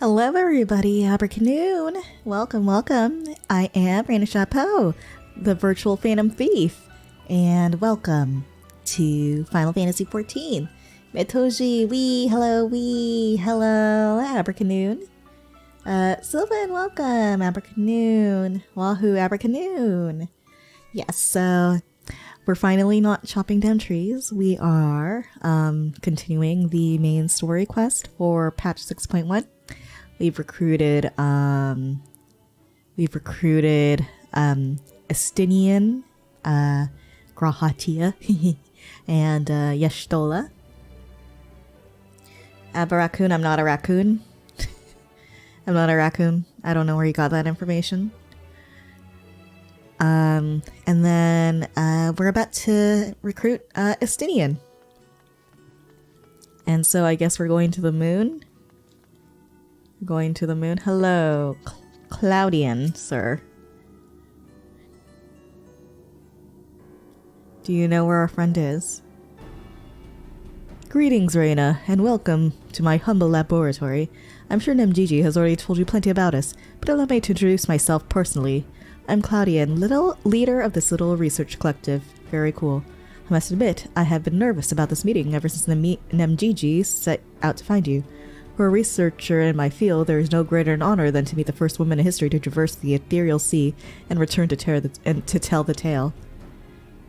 Hello everybody, Abraca-BOOM. Welcome, welcome. I am Reyna Chapeau, the virtual Phantom Thief, and welcome to Final Fantasy XIV. Metoji, hello, Abraca-BOOM. Sylvan, welcome, Abraca-BOOM. Wahoo, Abraca-BOOM. Yes, so we're finally not chopping down trees. We are continuing the main story quest for patch 6.1. We've recruited Estinien, Grahatia, and Yeshtola. Abraca-BOOM, I'm not a raccoon. I'm not a raccoon. I don't know where you got that information. And then we're about to recruit Estinien. And so I guess we're going to the moon. Going to the moon. Hello, Claudian, sir. Do you know where our friend is? Greetings, Reyna, and welcome to my humble laboratory. I'm sure Nemgigi has already told you plenty about us, but allow me to introduce myself personally. I'm Claudian, leader of this little research collective. Very cool. I must admit, I have been nervous about this meeting ever since Nemgigi set out to find you. For a researcher in my field, there is no greater an honor than to meet the first woman in history to traverse the ethereal sea and return to tell the tale.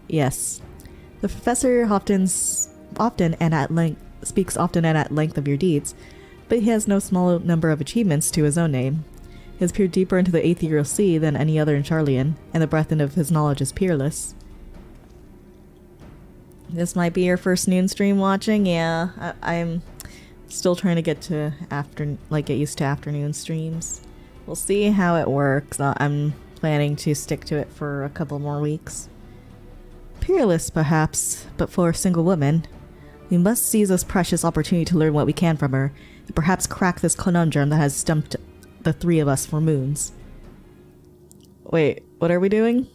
Yes. The professor speaks often and at length of your deeds, but he has no small number of achievements to his own name. He has peered deeper into the ethereal sea than any other in Charlian, and the breadth of his knowledge is peerless. This might be your first noon stream watching? Yeah, I'm still trying to get used to afternoon streams. We'll see how it works. I'm planning to stick to it for a couple more weeks. Peerless, perhaps, but for a single woman. We must seize this precious opportunity to learn what we can from her, and perhaps crack this conundrum that has stumped the three of us for moons. Wait, what are we doing?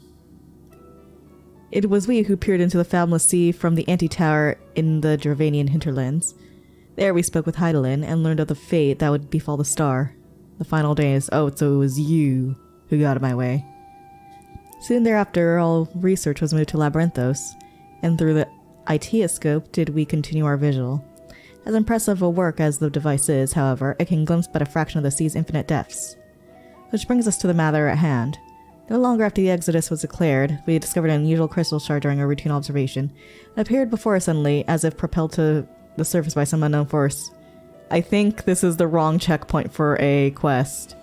It was we who peered into the fathomless sea from the anti-tower in the Dravanian hinterlands. There we spoke with Heidelin and learned of the fate that would befall the star. The final days. Oh, so it was you who got in my way. Soon thereafter, all research was moved to Labyrinthos, and through the Itioscope did we continue our vigil. As impressive a work as the device is, however, it can glimpse but a fraction of the sea's infinite depths. Which brings us to the matter at hand. No longer after the Exodus was declared, we discovered an unusual crystal shard during a routine observation. It appeared before us suddenly, as if propelled to the surface by some unknown force. I think this is the wrong checkpoint for a quest.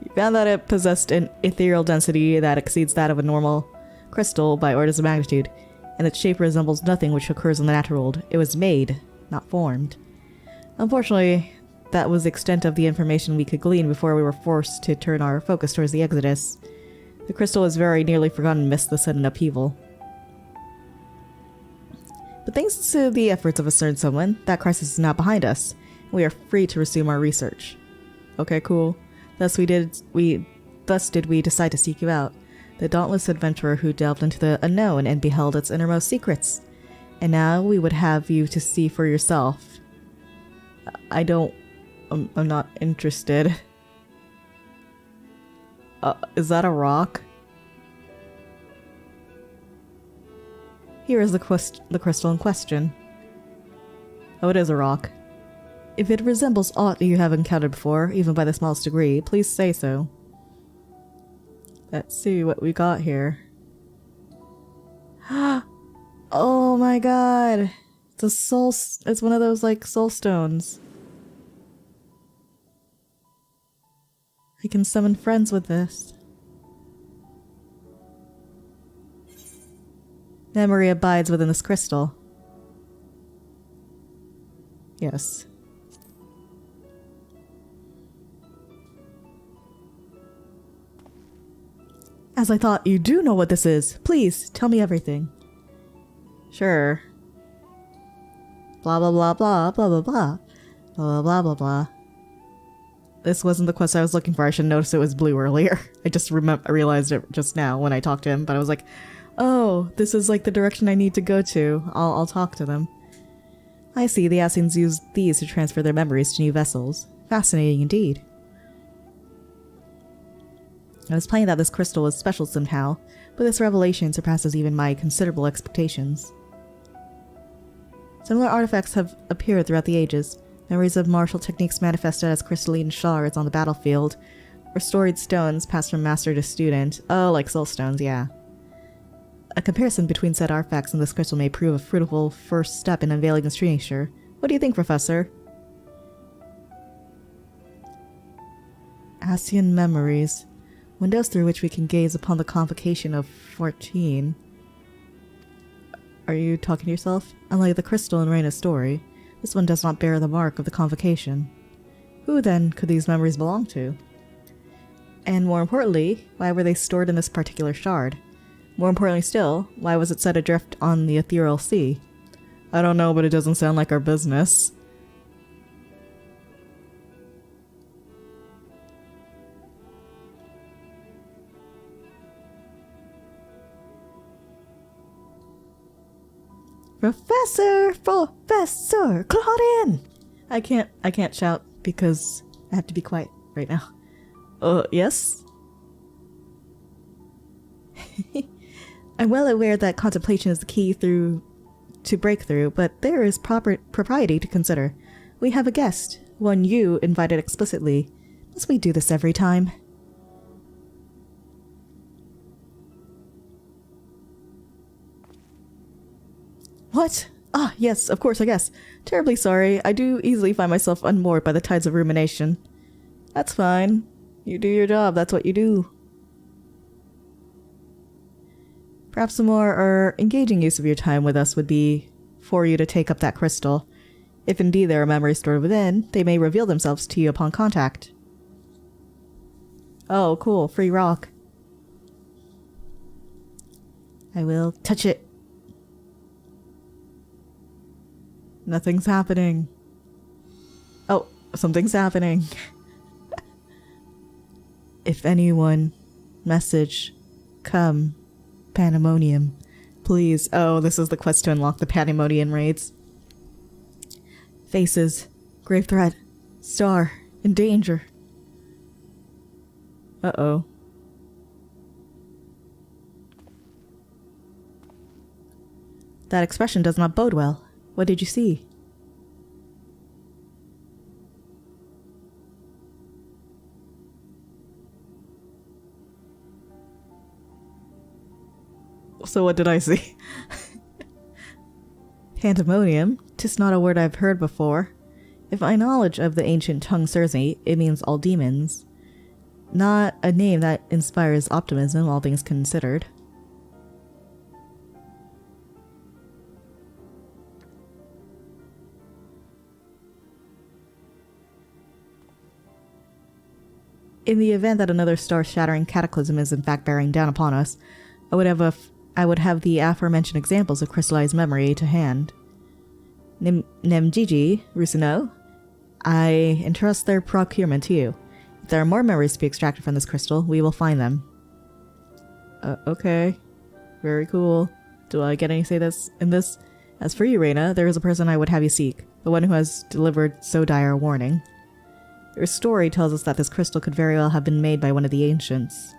We found that it possessed an ethereal density that exceeds that of a normal crystal by orders of magnitude, and its shape resembles nothing which occurs in the natural world. It was made, not formed. Unfortunately, that was the extent of the information we could glean before we were forced to turn our focus towards the Exodus. The crystal was very nearly forgotten amidst the sudden upheaval. But thanks to the efforts of a certain someone, that crisis is now behind us, and we are free to resume our research. Okay, cool. Thus did we decide to seek you out, the dauntless adventurer who delved into the unknown and beheld its innermost secrets. And now we would have you to see for yourself. I'm not interested. Is that a rock? Here is the crystal in question. Oh, it is a rock. If it resembles aught you have encountered before, even by the smallest degree, please say so. Let's see what we got here. Oh my god! It's one of those, like, soul stones. I can summon friends with this. Memory abides within this crystal. Yes. As I thought, you do know what this is. Please, tell me everything. Sure. Blah blah blah blah blah blah blah. Blah blah blah blah. This wasn't the quest I was looking for. I should notice it was blue earlier. I realized it just now when I talked to him, but I was like, oh, this is like the direction I need to go to. I'll talk to them. I see, the Estinien use these to transfer their memories to new vessels. Fascinating indeed. I was planning that this crystal was special somehow, but this revelation surpasses even my considerable expectations. Similar artifacts have appeared throughout the ages. Memories of martial techniques manifested as crystalline shards on the battlefield, or storied stones passed from master to student. Oh, like soul stones, yeah. A comparison between said artifacts and this crystal may prove a fruitful first step in unveiling its true nature. What do you think, Professor? Estinien memories. Windows through which we can gaze upon the convocation of 14. Are you talking to yourself? Unlike the crystal in Reyna's story, this one does not bear the mark of the convocation. Who, then, could these memories belong to? And more importantly, why were they stored in this particular shard? More importantly still, why was it set adrift on the ethereal sea? I don't know, but it doesn't sound like our business. Professor, Claudine! I can't shout because I have to be quiet right now. Yes? I'm well aware that contemplation is the key to breakthrough, but there is propriety to consider. We have a guest, one you invited explicitly. Must we do this every time? What? Ah, yes, of course, I guess. Terribly sorry. I do easily find myself unmoored by the tides of rumination. That's fine. You do your job, that's what you do. Perhaps a more engaging use of your time with us would be for you to take up that crystal. If indeed there are memories stored within, they may reveal themselves to you upon contact. Oh, cool. Free rock. I will touch it. Nothing's happening. Oh, something's happening. If anyone, message, come, Pandemonium, please. Oh, this is the quest to unlock the Pandemonium raids. Faces, grave threat, star, in danger. Uh-oh. That expression does not bode well. What did you see? So what did I see? Pandemonium? 'Tis not a word I've heard before. If my knowledge of the ancient tongue serves me, it means all demons. Not a name that inspires optimism, all things considered. In the event that another star-shattering cataclysm is in fact bearing down upon us, I would have the aforementioned examples of crystallized memory to hand. Nemgigi, Rusino, I entrust their procurement to you. If there are more memories to be extracted from this crystal, we will find them. Okay. Very cool. Do I get any say in this? As for you, Reyna, there is a person I would have you seek, the one who has delivered so dire a warning. Your story tells us that this crystal could very well have been made by one of the ancients.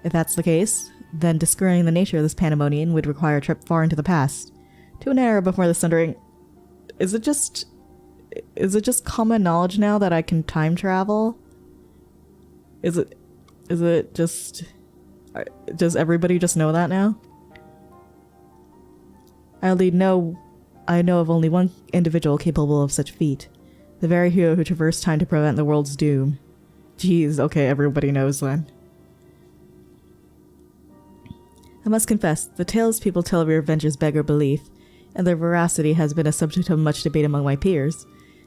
If that's the case, then discerning the nature of this pandemonium would require a trip far into the past, to an era before the Sundering. Is it just common knowledge now that I can time travel? Is it just... Does everybody just know that now? I know of only one individual capable of such feat. The very hero who traversed time to prevent the world's doom. Jeez, okay, everybody knows then. I must confess, the tales people tell of your adventures beggar belief, and their veracity has been a subject of much debate among my peers.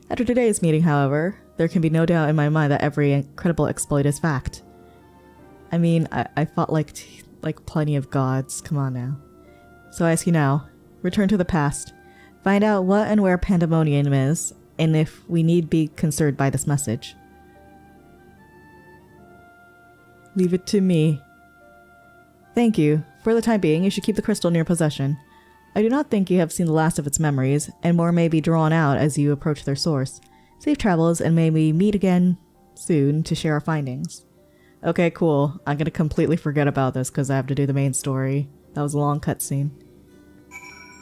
After today's meeting, however, there can be no doubt in my mind that every incredible exploit is fact. I mean, I fought like plenty of gods, come on now. So I ask you now, return to the past, find out what and where Pandemonium is, and if we need be concerned by this message. Leave it to me. Thank you. For the time being, you should keep the crystal in your possession. I do not think you have seen the last of its memories, and more may be drawn out as you approach their source. Safe travels, and may we meet again soon to share our findings. Okay, cool. I'm gonna completely forget about this because I have to do the main story. That was a long cutscene.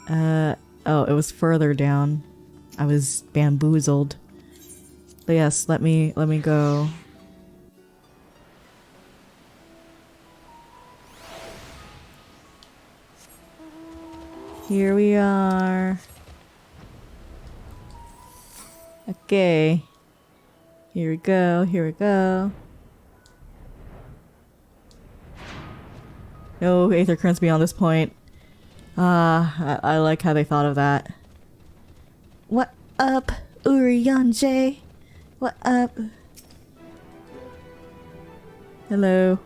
Oh, it was further down. I was bamboozled. But yes, let me go. Here we are. Okay. Here we go, here we go. No Aether currents beyond this point. I like how they thought of that. What up, Urianger? What up? Hello.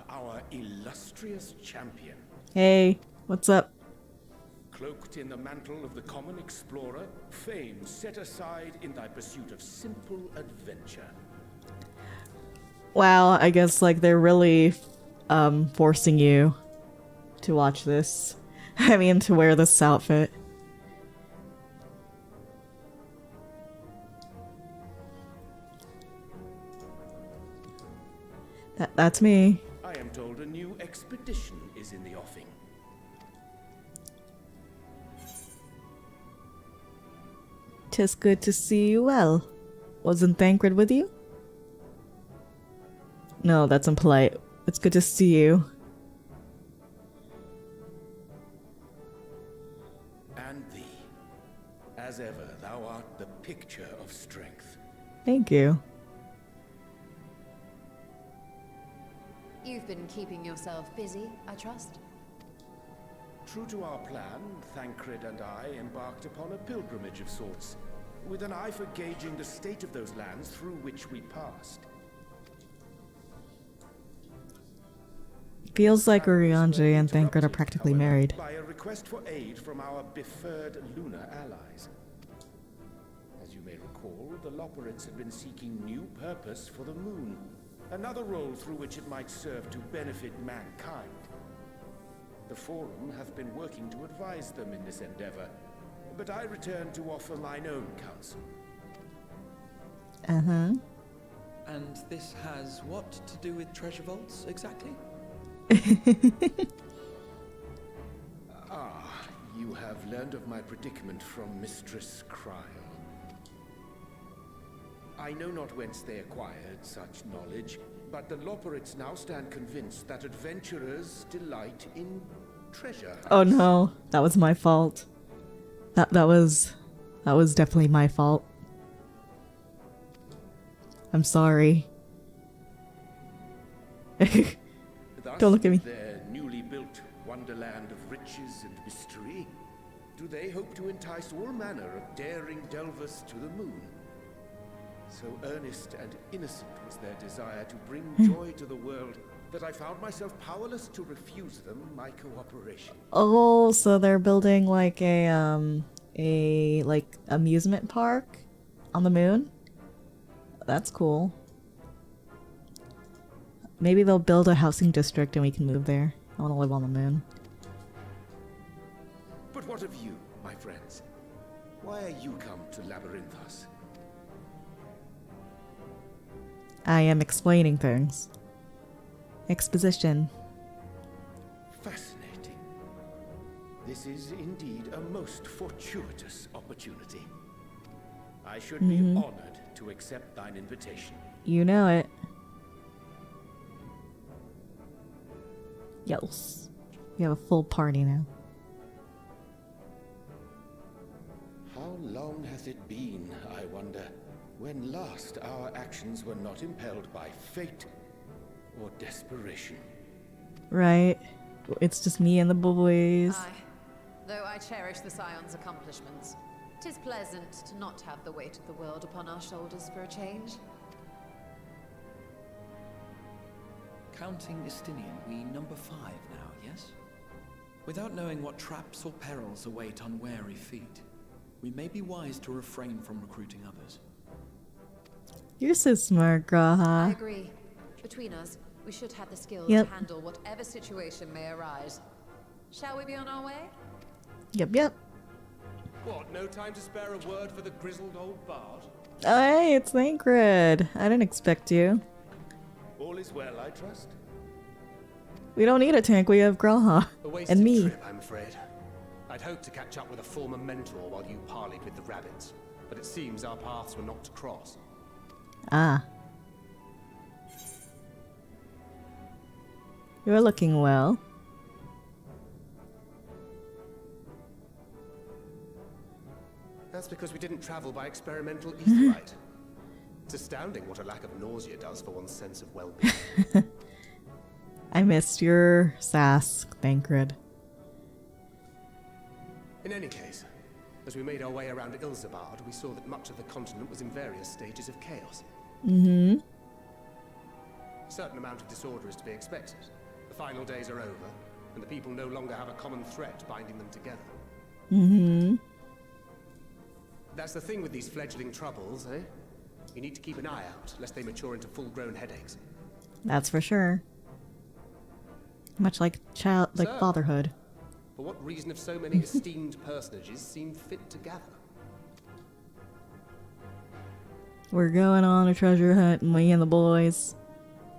Our illustrious champion. Hey, what's up? Cloaked in the mantle of the common explorer, fame set aside in thy pursuit of simple adventure. Wow, I guess like they're really forcing you to watch this. I mean, to wear this outfit. That's me. I am told a new expedition is in the offing. Tis good to see you well. Wasn't Thancred with you? No, that's impolite. It's good to see you. And thee. As ever, thou art the picture of strength. Thank you. You've been keeping yourself busy, I trust? True to our plan, Thancred and I embarked upon a pilgrimage of sorts, with an eye for gauging the state of those lands through which we passed. Feels like Urianger and Thancred are practically married. By a request for aid from our befurred lunar allies. As you may recall, the Loperids had been seeking new purpose for the moon, another role through which it might serve to benefit mankind. The Forum hath been working to advise them in this endeavor, but I return to offer mine own counsel. Uh-huh. And this has what to do with treasure vaults, exactly? You have learned of my predicament from Mistress Kryl. I know not whence they acquired such knowledge, but the Loperids now stand convinced that adventurers delight in treasure. Oh no, that was my fault. That was definitely my fault. I'm sorry. Don't look at me. Their newly built wonderland of riches and mystery, do they hope to entice all manner of daring delvers to the moon? So earnest and innocent was their desire to bring joy to the world that I found myself powerless to refuse them my cooperation. Oh, so they're building like a like amusement park on the moon? That's cool. Maybe they'll build a housing district and we can move there. I want to live on the moon. But what of you, my friends? Why are you come to Labyrinthos? I am explaining things. Exposition. Fascinating. This is indeed a most fortuitous opportunity. I should be honored to accept thine invitation. You know it. Yes. We have a full party now. How long hath it been, I wonder, when last our actions were not impelled by fate or desperation? Right. It's just me and the boys. Aye. Though I cherish the Scion's accomplishments, 'tis pleasant to not have the weight of the world upon our shoulders for a change. Counting Estinien, we number 5 now, yes? Without knowing what traps or perils await unwary feet, we may be wise to refrain from recruiting others. You're so smart, I Graha. agree. Between us, we should have the skills Yep. to handle whatever situation may arise. Shall we be on our way? Yep. What, no time to spare a word for the grizzled old bard? Oh, hey, it's Thancred. I didn't expect you. All is well, I trust? We don't need a tank, we have Graha. A wasted And me. trip, I'm afraid. I'd hoped to catch up with a former mentor while you parleyed with the rabbits, but it seems our paths were not to cross. Ah. You're looking well. That's because we didn't travel by experimental etherite. It's astounding what a lack of nausea does for one's sense of well-being. I missed your sass, Thancred. In any case, as we made our way around Ilzabard, we saw that much of the continent was in various stages of chaos. Mm-hmm. A certain amount of disorder is to be expected. The final days are over, and the people no longer have a common threat binding them together. Mm-hmm. That's the thing with these fledgling troubles, eh? You need to keep an eye out, lest they mature into full-grown headaches. That's for sure. Much like So, fatherhood. For what reason have so many esteemed personages seemed fit to gather? We're going on a treasure hunt, me and the boys.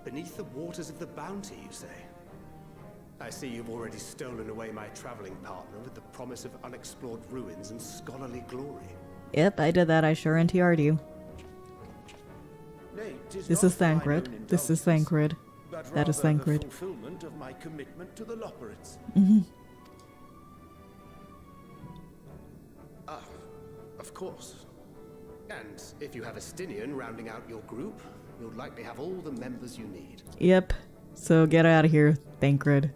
Beneath the waters of the bounty, you say? I see you've already stolen away my traveling partner with the promise of unexplored ruins and scholarly glory. Yep, I did that. I sure NTR'd you. Nay, 'tis This not is for mine own Thancred. This is indulgence, Thancred. but That is rather the Thancred. fulfillment of my commitment to the Loperids. Mm-hmm. Ah, of course. And if you have Estinien rounding out your group, you'll likely have all the members you need. Yep. So get out of here, Thancred.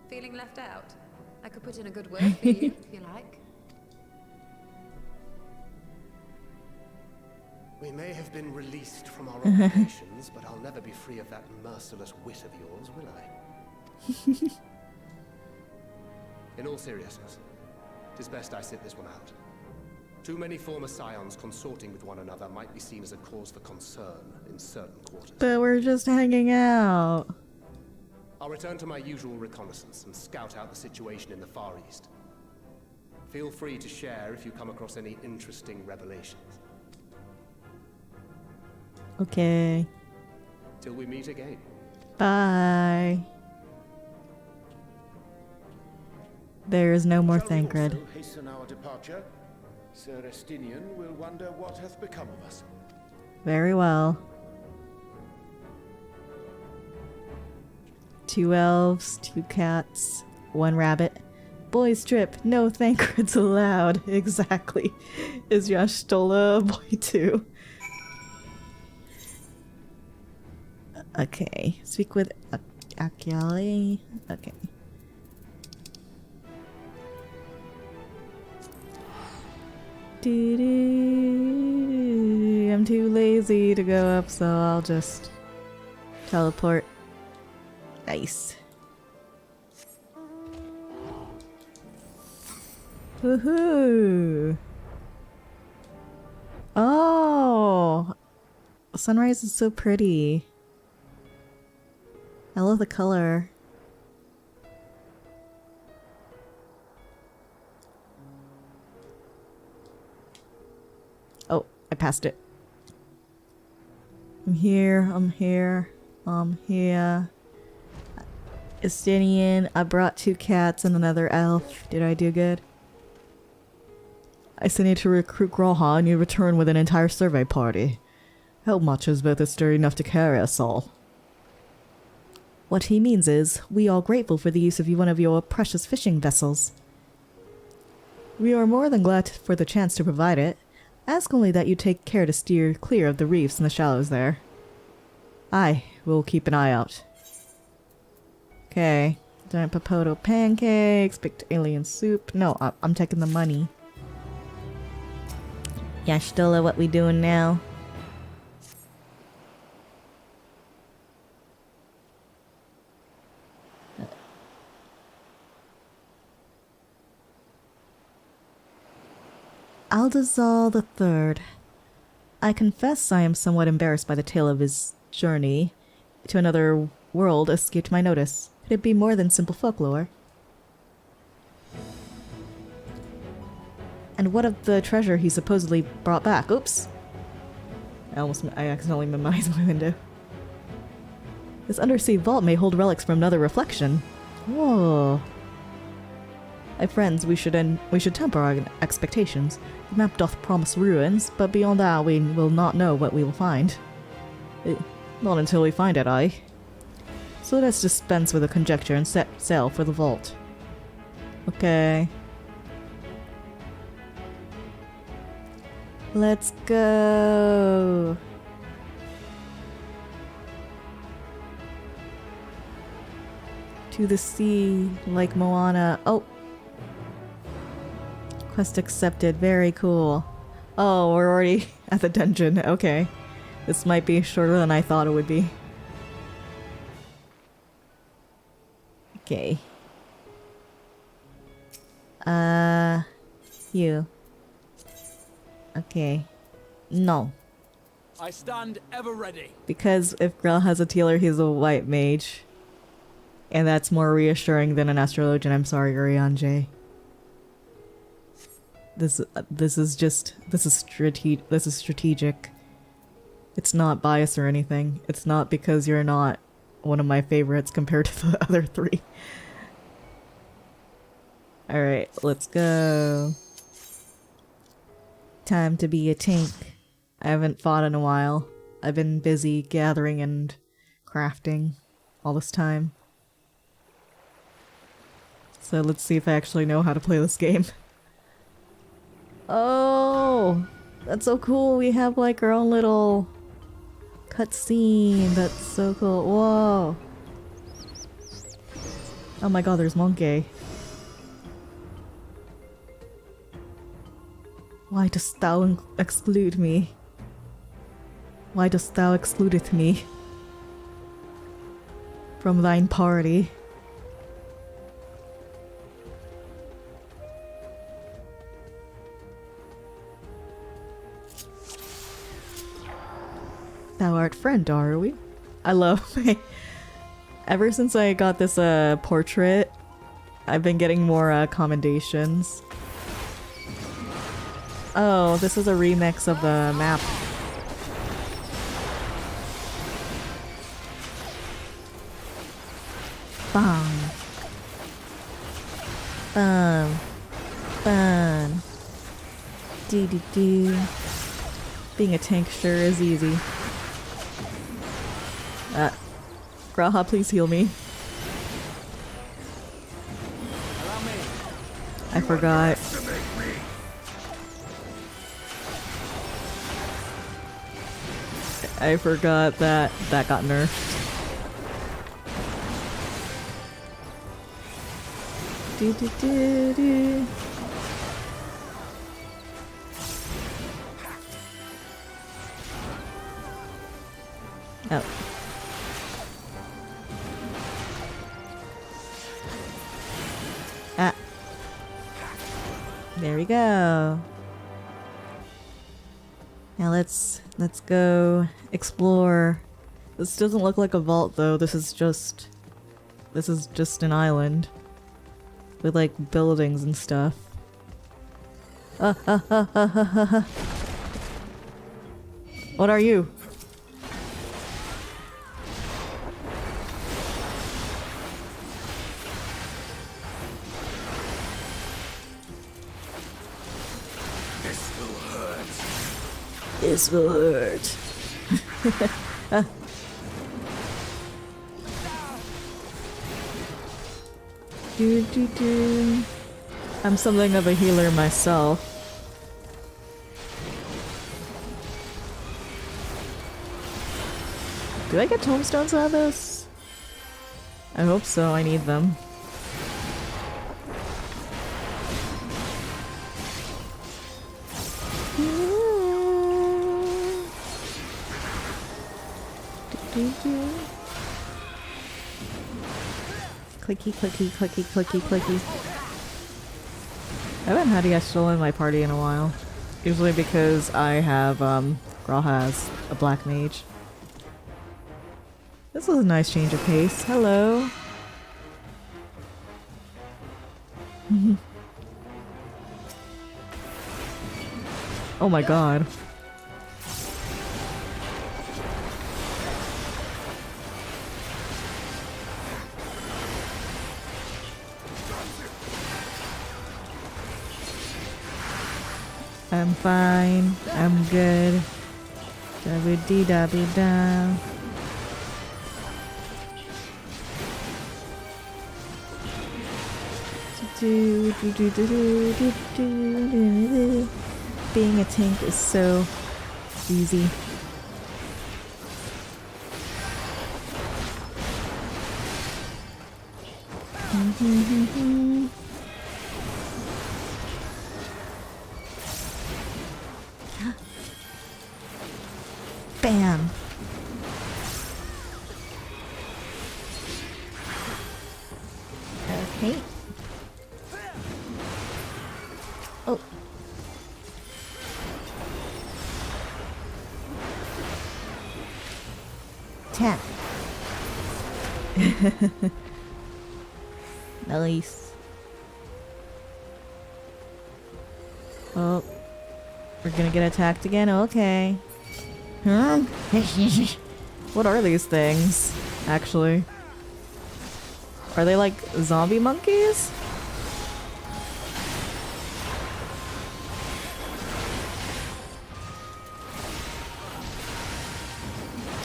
Feeling left out? I could put in a good word for you, if you like. We may have been released from our obligations, but I'll never be free of that merciless wit of yours, will I? In all seriousness, it is best I sit this one out. Too many former scions consorting with one another might be seen as a cause for concern in certain quarters. But we're just hanging out. I'll return to my usual reconnaissance and scout out the situation in the Far East. Feel free to share if you come across any interesting revelations. Okay. Till we meet again. Bye. There is no more Shall we Thancred. also hasten our departure? Sir Estinien will wonder what hath become of us. Very well. 2 elves, 2 cats, 1 rabbit. Boys trip, no Thancreds allowed. Exactly. Is Yashtola boy too? Okay. Speak with Akiali. Okay. I'm too lazy to go up, so I'll just teleport. Nice. Woohoo! Oh! Sunrise is so pretty. I love the color. Oh, I passed it. I'm here, I'm here, I'm here. Estinien, I brought 2 cats and another elf. Did I do good? I still need to recruit Graha and you return with an entire survey party. How much is both sturdy enough to carry us all? What he means is, we are grateful for the use of one of your precious fishing vessels. We are more than glad for the chance to provide it. Ask only that you take care to steer clear of the reefs and the shallows there. I will keep an eye out. Okay. Giant potato pancakes, baked alien soup. No, I'm taking the money. Yashtola, what we doing now? Aldazal the Third. I confess I am somewhat embarrassed by the tale of his journey to another world escaped my notice. Could it be more than simple folklore? And what of the treasure he supposedly brought back? Oops! I accidentally memorized my window. This undersea vault may hold relics from another reflection. Whoa. My friends, we should temper our expectations. The map doth promise ruins, but beyond that we will not know what we will find. Not until we find it, aye. So let us dispense with the conjecture and set sail for the vault. Okay. Let's go! To the sea, like Moana. Oh! Quest accepted. Very cool. Oh, we're already at the dungeon. Okay. This might be shorter than I thought it would be. Okay. You. Okay. No. I stand ever ready. Because if Grell has a healer, he's a white mage. And that's more reassuring than an astrologian. I'm sorry, Urian. This is strategic. It's not bias or anything. It's not because you're not one of my favorites compared to the other three. Alright, let's go. Time to be a tank. I haven't fought in a while. I've been busy gathering and crafting all this time. So let's see if I actually know how to play this game. Oh! That's so cool! We have like our own little cutscene. That's so cool. Whoa! Oh my god, there's Monkey. Why dost thou exclude me? Why dost thou excludeth me from thine party? Thou art friend, are we? I love ever since I got this portrait, I've been getting more commendations. Oh, this is a remix of the map. Bang. Bam. Bam. Doo doo doo. Being a tank sure is easy. Graha, please heal me. I forgot. I forgot that that got nerfed. Do do do do. Oh. Ah. There we go. Now let's go explore. This doesn't look like a vault though. This is just an island with like buildings and stuff. What are you? This will hurt. Do, do, do. I'm something of a healer myself. Do I get tombstones out of this? I hope so, I need them. Clicky, clicky, clicky, clicky, clicky. I haven't had Yeshel in my party in a while. Usually because I have Graw has a black mage. This was a nice change of pace. Hello. Oh my god. I'm fine. I'm good. Da-ba-dee-da-ba-da. Being a tank is so easy. Bam. Okay. Oh. Tap. Nice. Oh. We're gonna get attacked again? Okay. Huh? What are these things, actually? Are they like zombie monkeys?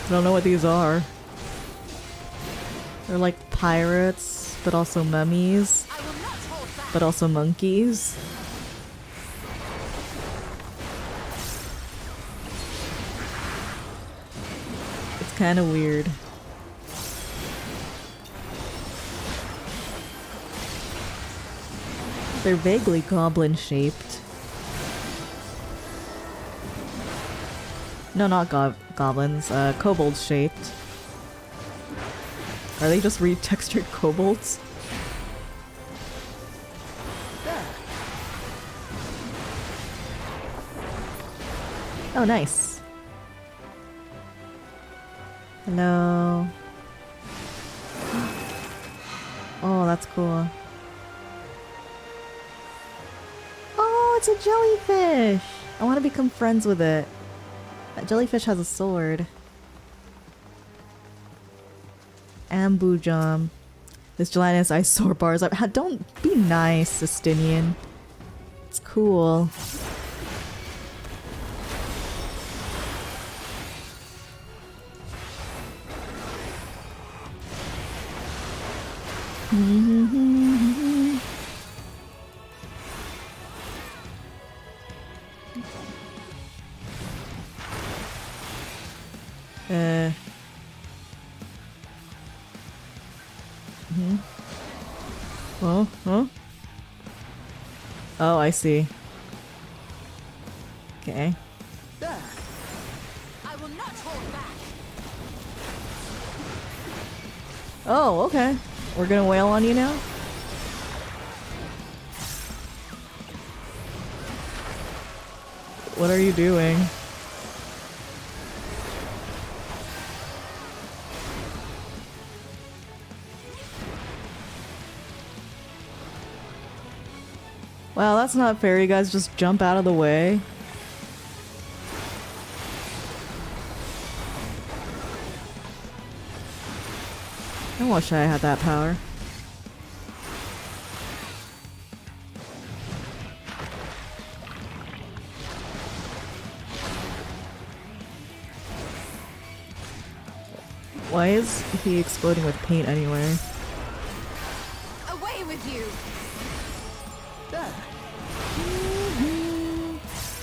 I don't know what these are. They're like pirates, but also mummies, but also monkeys. It's kind of weird. They're vaguely goblin-shaped. No, not goblins. Kobold-shaped. Are they just retextured kobolds? Oh, nice. Hello. Oh, that's cool. Oh, it's a jellyfish! I want to become friends with it. That jellyfish has a sword. Ambujam. This gelatinous ice sword bars. Don't be nice, Estinien. It's cool. Oh, huh? Oh, I see. Okay. I will not hold back. Oh, okay. We're gonna wail on you now? What are you doing? Wow, that's not fair. You guys just jump out of the way. I wish I had that power. Why is he exploding with paint anyway? Away with you!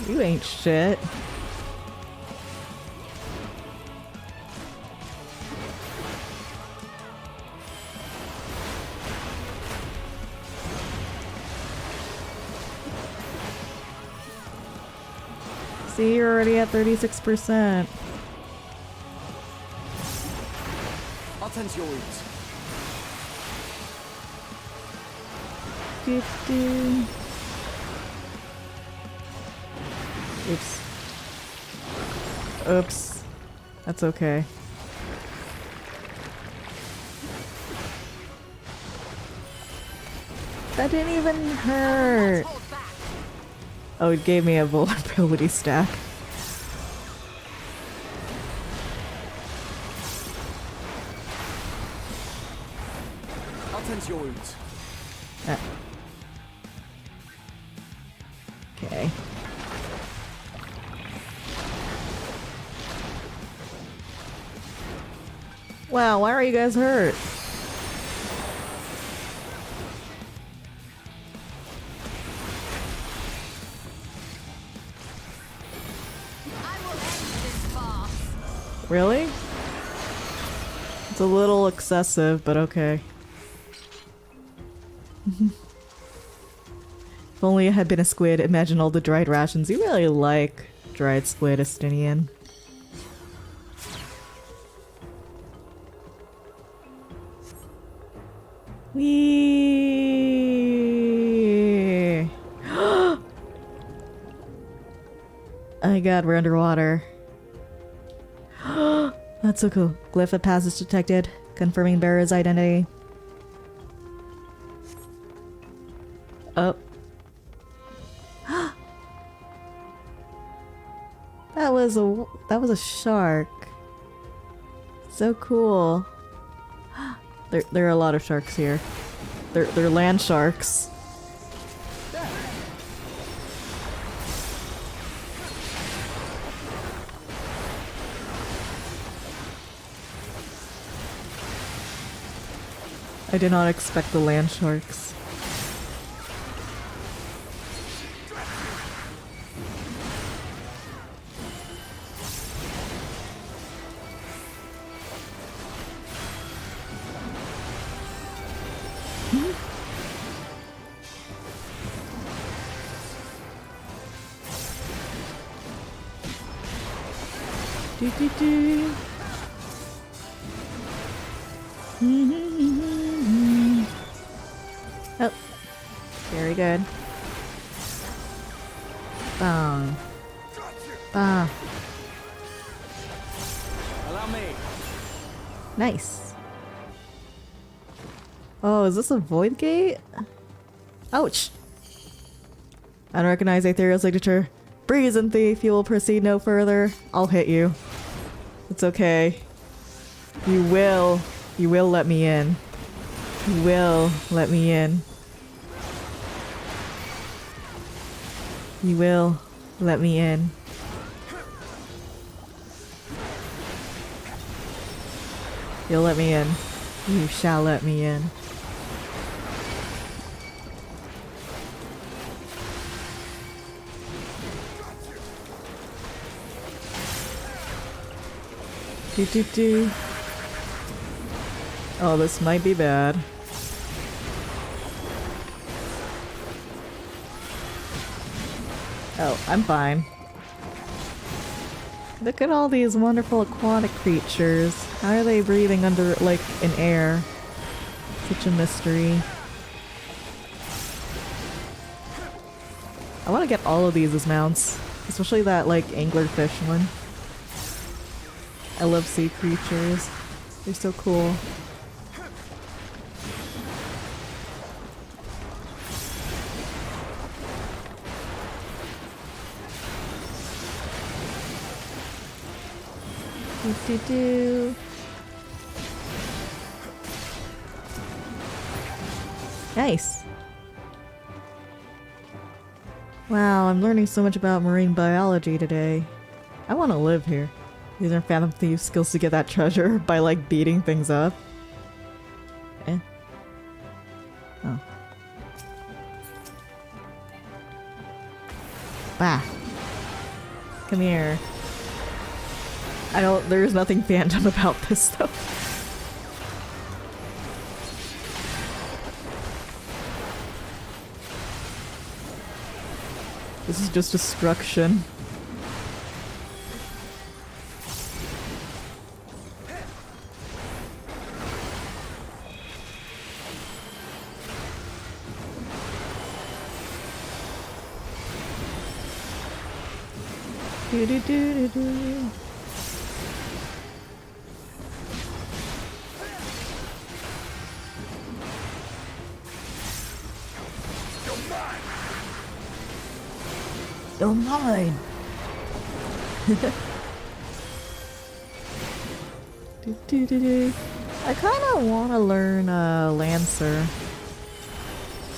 You ain't shit. See, you're already at 36%. I'll tend to your wounds. Doo-doo. Oops. Oops. That's okay. That didn't even hurt. Oh, it gave me a vulnerability stack. I'll tend to your wounds. Okay. Wow, why are you guys hurt? I will end this farce. Really? It's a little excessive, but okay. If only it had been a squid, imagine all the dried rations. You really like dried squid, Estinien. Whee! Oh my god, we're underwater. That's so cool. Glyph of passage detected, confirming bearer's identity. Oh. That was a shark. So cool. There are a lot of sharks here. They're land sharks. I did not expect the land sharks. Do, do, do. Oh, very good. Bang. Bang. Allow me. Nice. Oh, is this a void gate? Ouch. Unrecognized ethereal signature. Brazen thief, you will proceed no further. I'll hit you. It's okay. You will let me in. You will let me in. You will let me in. You'll let me in. You shall let me in. Do do do. Oh, this might be bad. Oh, I'm fine. Look at all these wonderful aquatic creatures. How are they breathing under, like, in air? Such a mystery. I want to get all of these as mounts. Especially that, like, anglerfish one. I love sea creatures. They're so cool. Do do do. Nice. Wow, I'm learning so much about marine biology today. I want to live here. Using Phantom Thief skills to get that treasure by, like, beating things up. Eh. Oh. Bah. Come here. There's nothing phantom about this, though. This is just destruction. Do do do do do. Don't mind. I kind of want to learn Lancer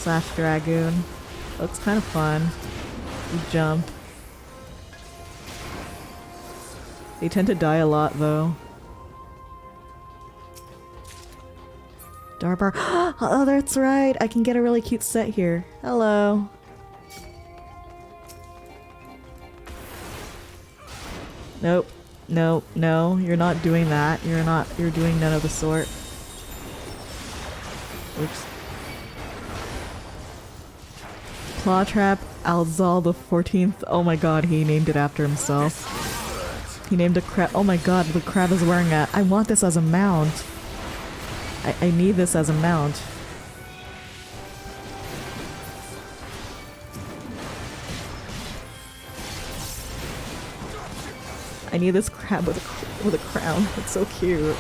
/ Dragoon. Looks kind of fun. You jump. They tend to die a lot though. Darbar. Oh, that's right. I can get a really cute set here. Hello. Nope. No, no, you're not doing that. You're doing none of the sort. Oops. Clawtrap Alzal the 14th. Oh my god, he named it after himself. He named a crab. Oh my god, the crab is wearing a. I want this as a mount. I need this as a mount. I need this crab with a crown. It's so cute.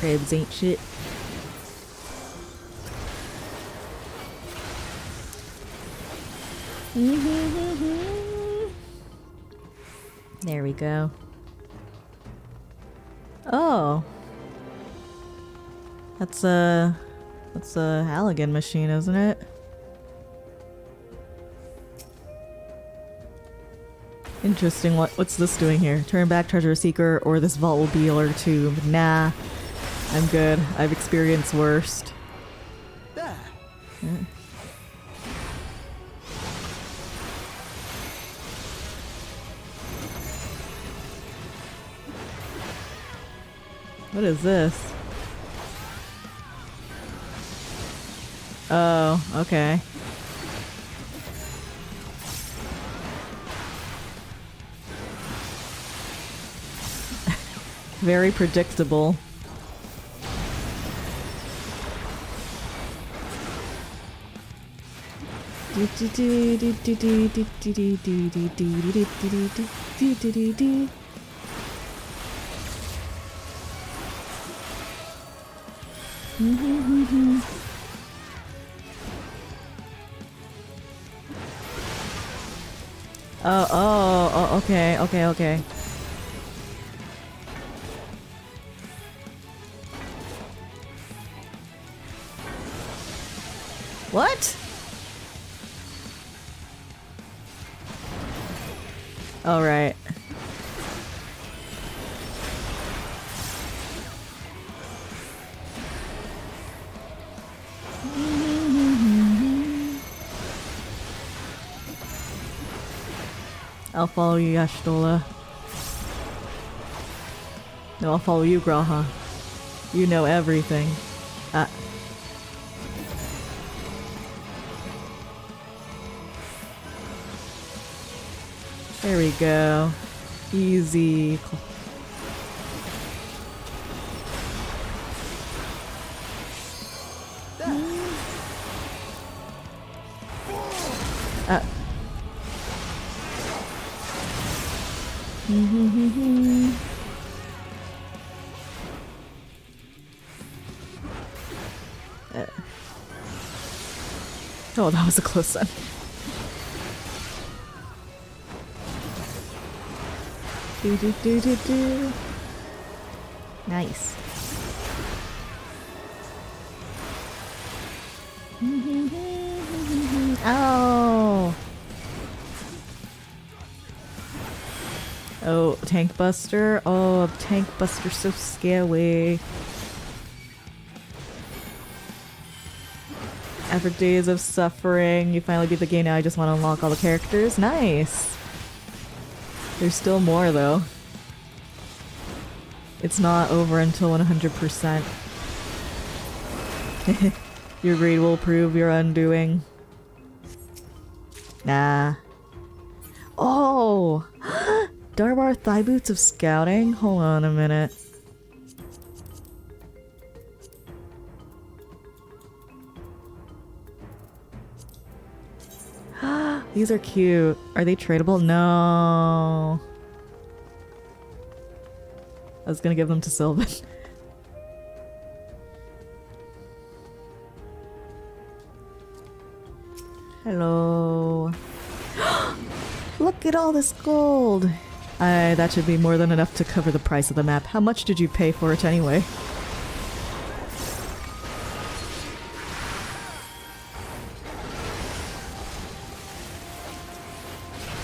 Crabs ain't shit. There we go. Oh. That's a Halligan machine, isn't it? Interesting. What's this doing here? Turn back treasure seeker, or this vault will be your tomb. Nah, I'm good. I've experienced worst. There. Yeah. What is this? Oh, okay. Very predictable. Oh, okay, okay, okay. What? All right. I'll follow you, Yashtola. No, I'll follow you, Graha. You know everything. There we go. Easy. Oh, that was a close one. Do. Nice. Oh. Oh, Tank Buster. Oh, Tank Buster, so scary. After days of suffering, you finally beat the game. Now I just want to unlock all the characters. Nice. There's still more though. It's not over until 100%. Your greed will prove your undoing. Nah. Oh! Darbar thigh boots of scouting? Hold on a minute. These are cute. Are they tradable? No. I was gonna give them to Sylvan. Hello. Look at all this gold. That should be more than enough to cover the price of the map. How much did you pay for it anyway?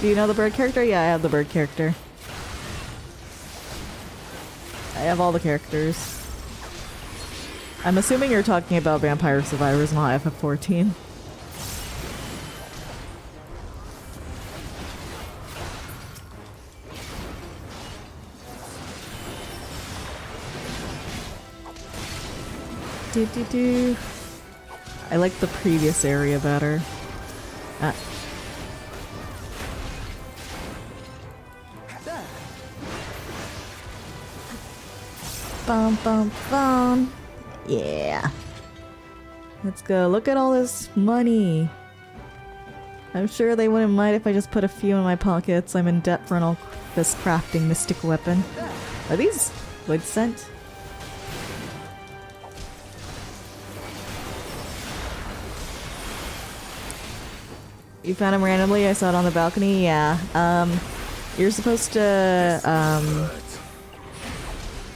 Do you know the bird character? Yeah, I have the bird character. I have all the characters. I'm assuming you're talking about Vampire Survivors, not FF14. I like the previous area better. Bum bum bum. Yeah. Let's go. Look at all this money. I'm sure they wouldn't mind if I just put a few in my pockets. I'm in debt for all this crafting mystic weapon. Are these wood scent? You found him randomly? I saw it on the balcony? Yeah. You're supposed to,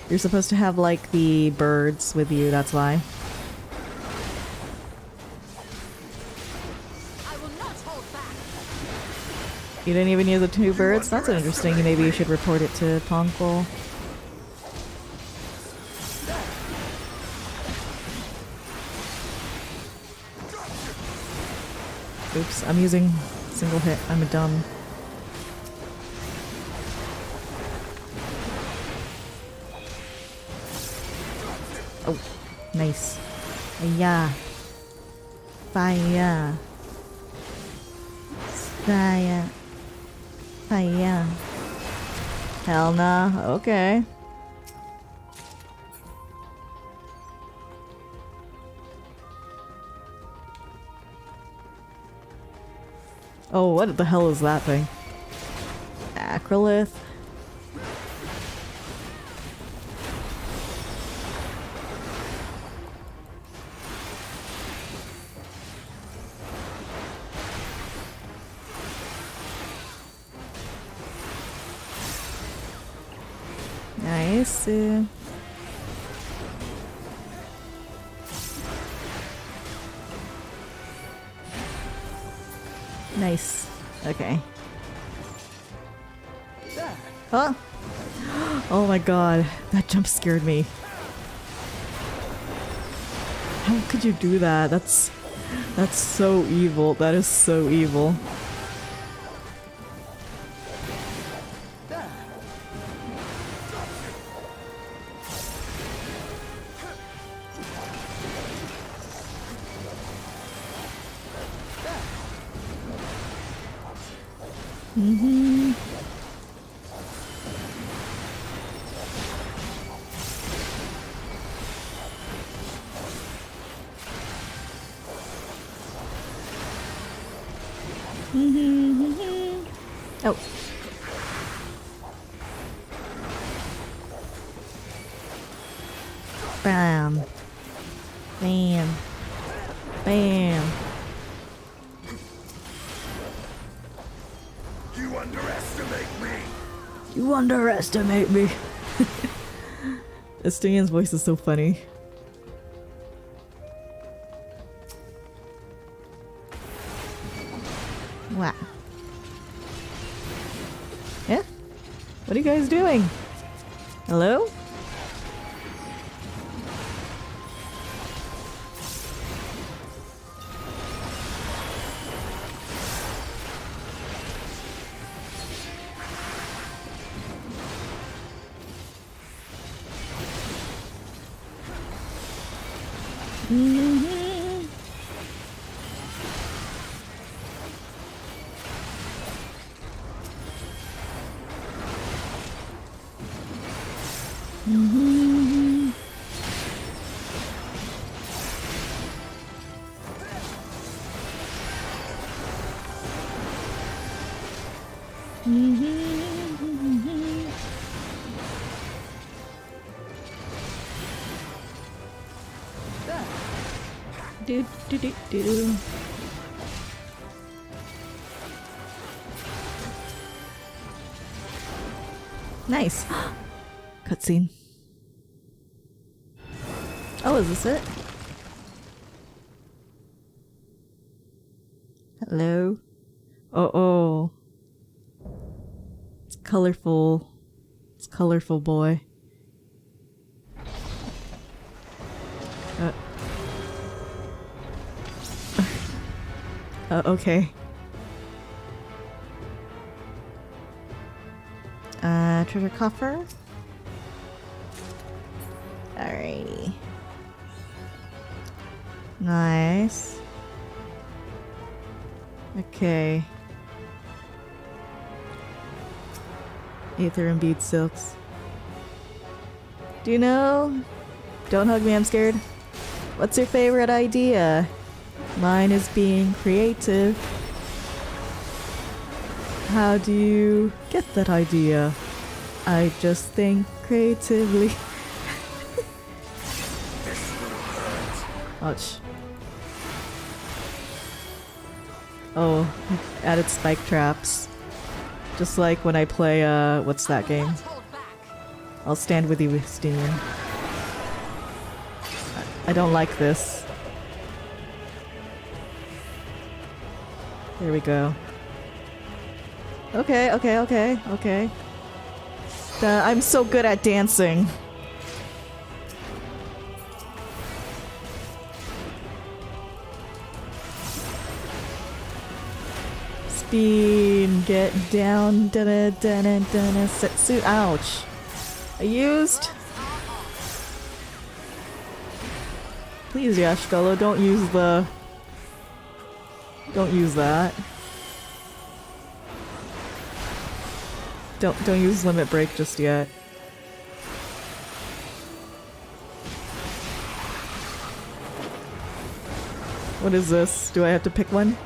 you're supposed to have, like, the birds with you, that's why. I will not hold back. You didn't even use the 2 birds? That's interesting. Maybe you should report it to Pongpol. Oops, I'm using single hit. I'm a dumb. Oh, nice. Yeah. Fire. Fire. Fire. Hell nah. Okay. Oh, what the hell is that thing? Acrolith? Nice. Nice. Okay. Huh? Oh my god, that jump scared me. How could you do that? That's so evil. That is so evil. Mm-hmm. Oh. Bam. Bam. Bam. You underestimate me. You underestimate me. Estinien's voice is so funny. Wow. Yeah? What are you guys doing? Hello? Mhm. Mhm. Mhm. Do do do do. Nice. Cutscene. Oh, is this it? Hello? Oh. It's colorful. It's colorful, boy. Okay. Treasure coffer? Alrighty. Nice. Okay. Aether and bead silks. Do you know? Don't hug me, I'm scared. What's your favorite idea? Mine is being creative. How do you get that idea? I just think creatively. Ouch. Oh, added spike traps. Just like when I play, what's that game? I'll stand with you, Estinien. I don't like this. There we go. Okay. I'm so good at dancing. Speed, get down, setsu, ouch. I used... Please, Yashfellow, don't use the... Don't use that. Don't use limit break just yet. What is this? Do I have to pick one?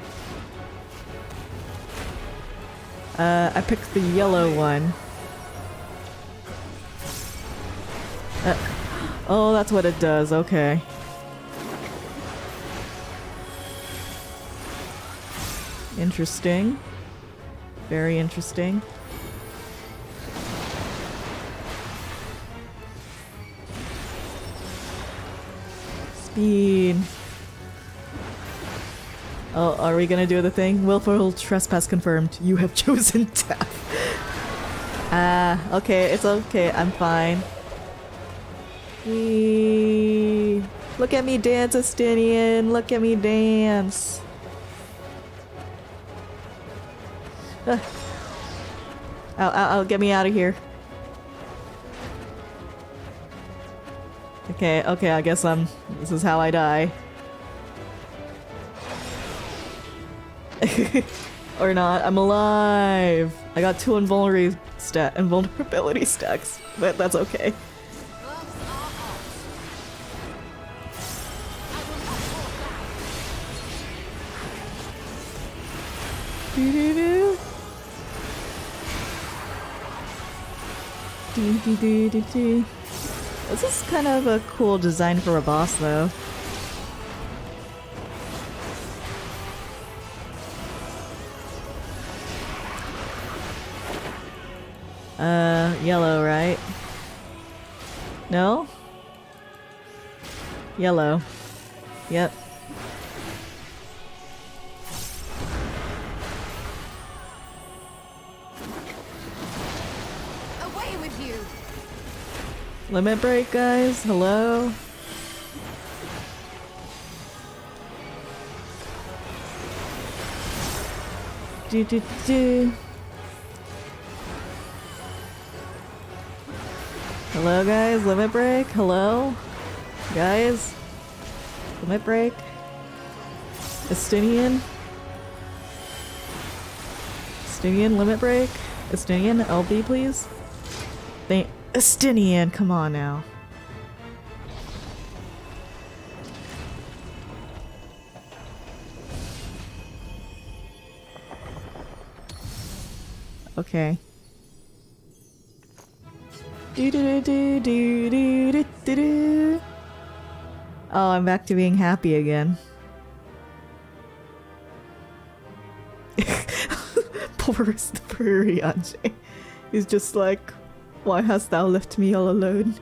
I picked the yellow one. Oh, that's what it does. Okay. Interesting. Very interesting. Speed. Oh, are we gonna do the thing? Willful trespass confirmed. You have chosen death. Okay, it's okay. I'm fine. Look at me dance, Estinien. Look at me dance. Ow, get me out of here. Okay, I guess this is how I die. Or not, I'm alive! I got 2 invulnerability stacks, but that's okay. This is kind of a cool design for a boss, though. Yellow, right? No? Yellow. Yep. Away with you! Limit break, guys. Hello? Do. Hello, guys. Limit break. Hello? Guys? Limit break. Estinien. Estinien, limit break. Estinien, LB please. Estinien, come on now. Okay. Do do do do do do do do. Oh, I'm back to being happy again. Poor Rianche. He's just like, why hast thou left me all alone?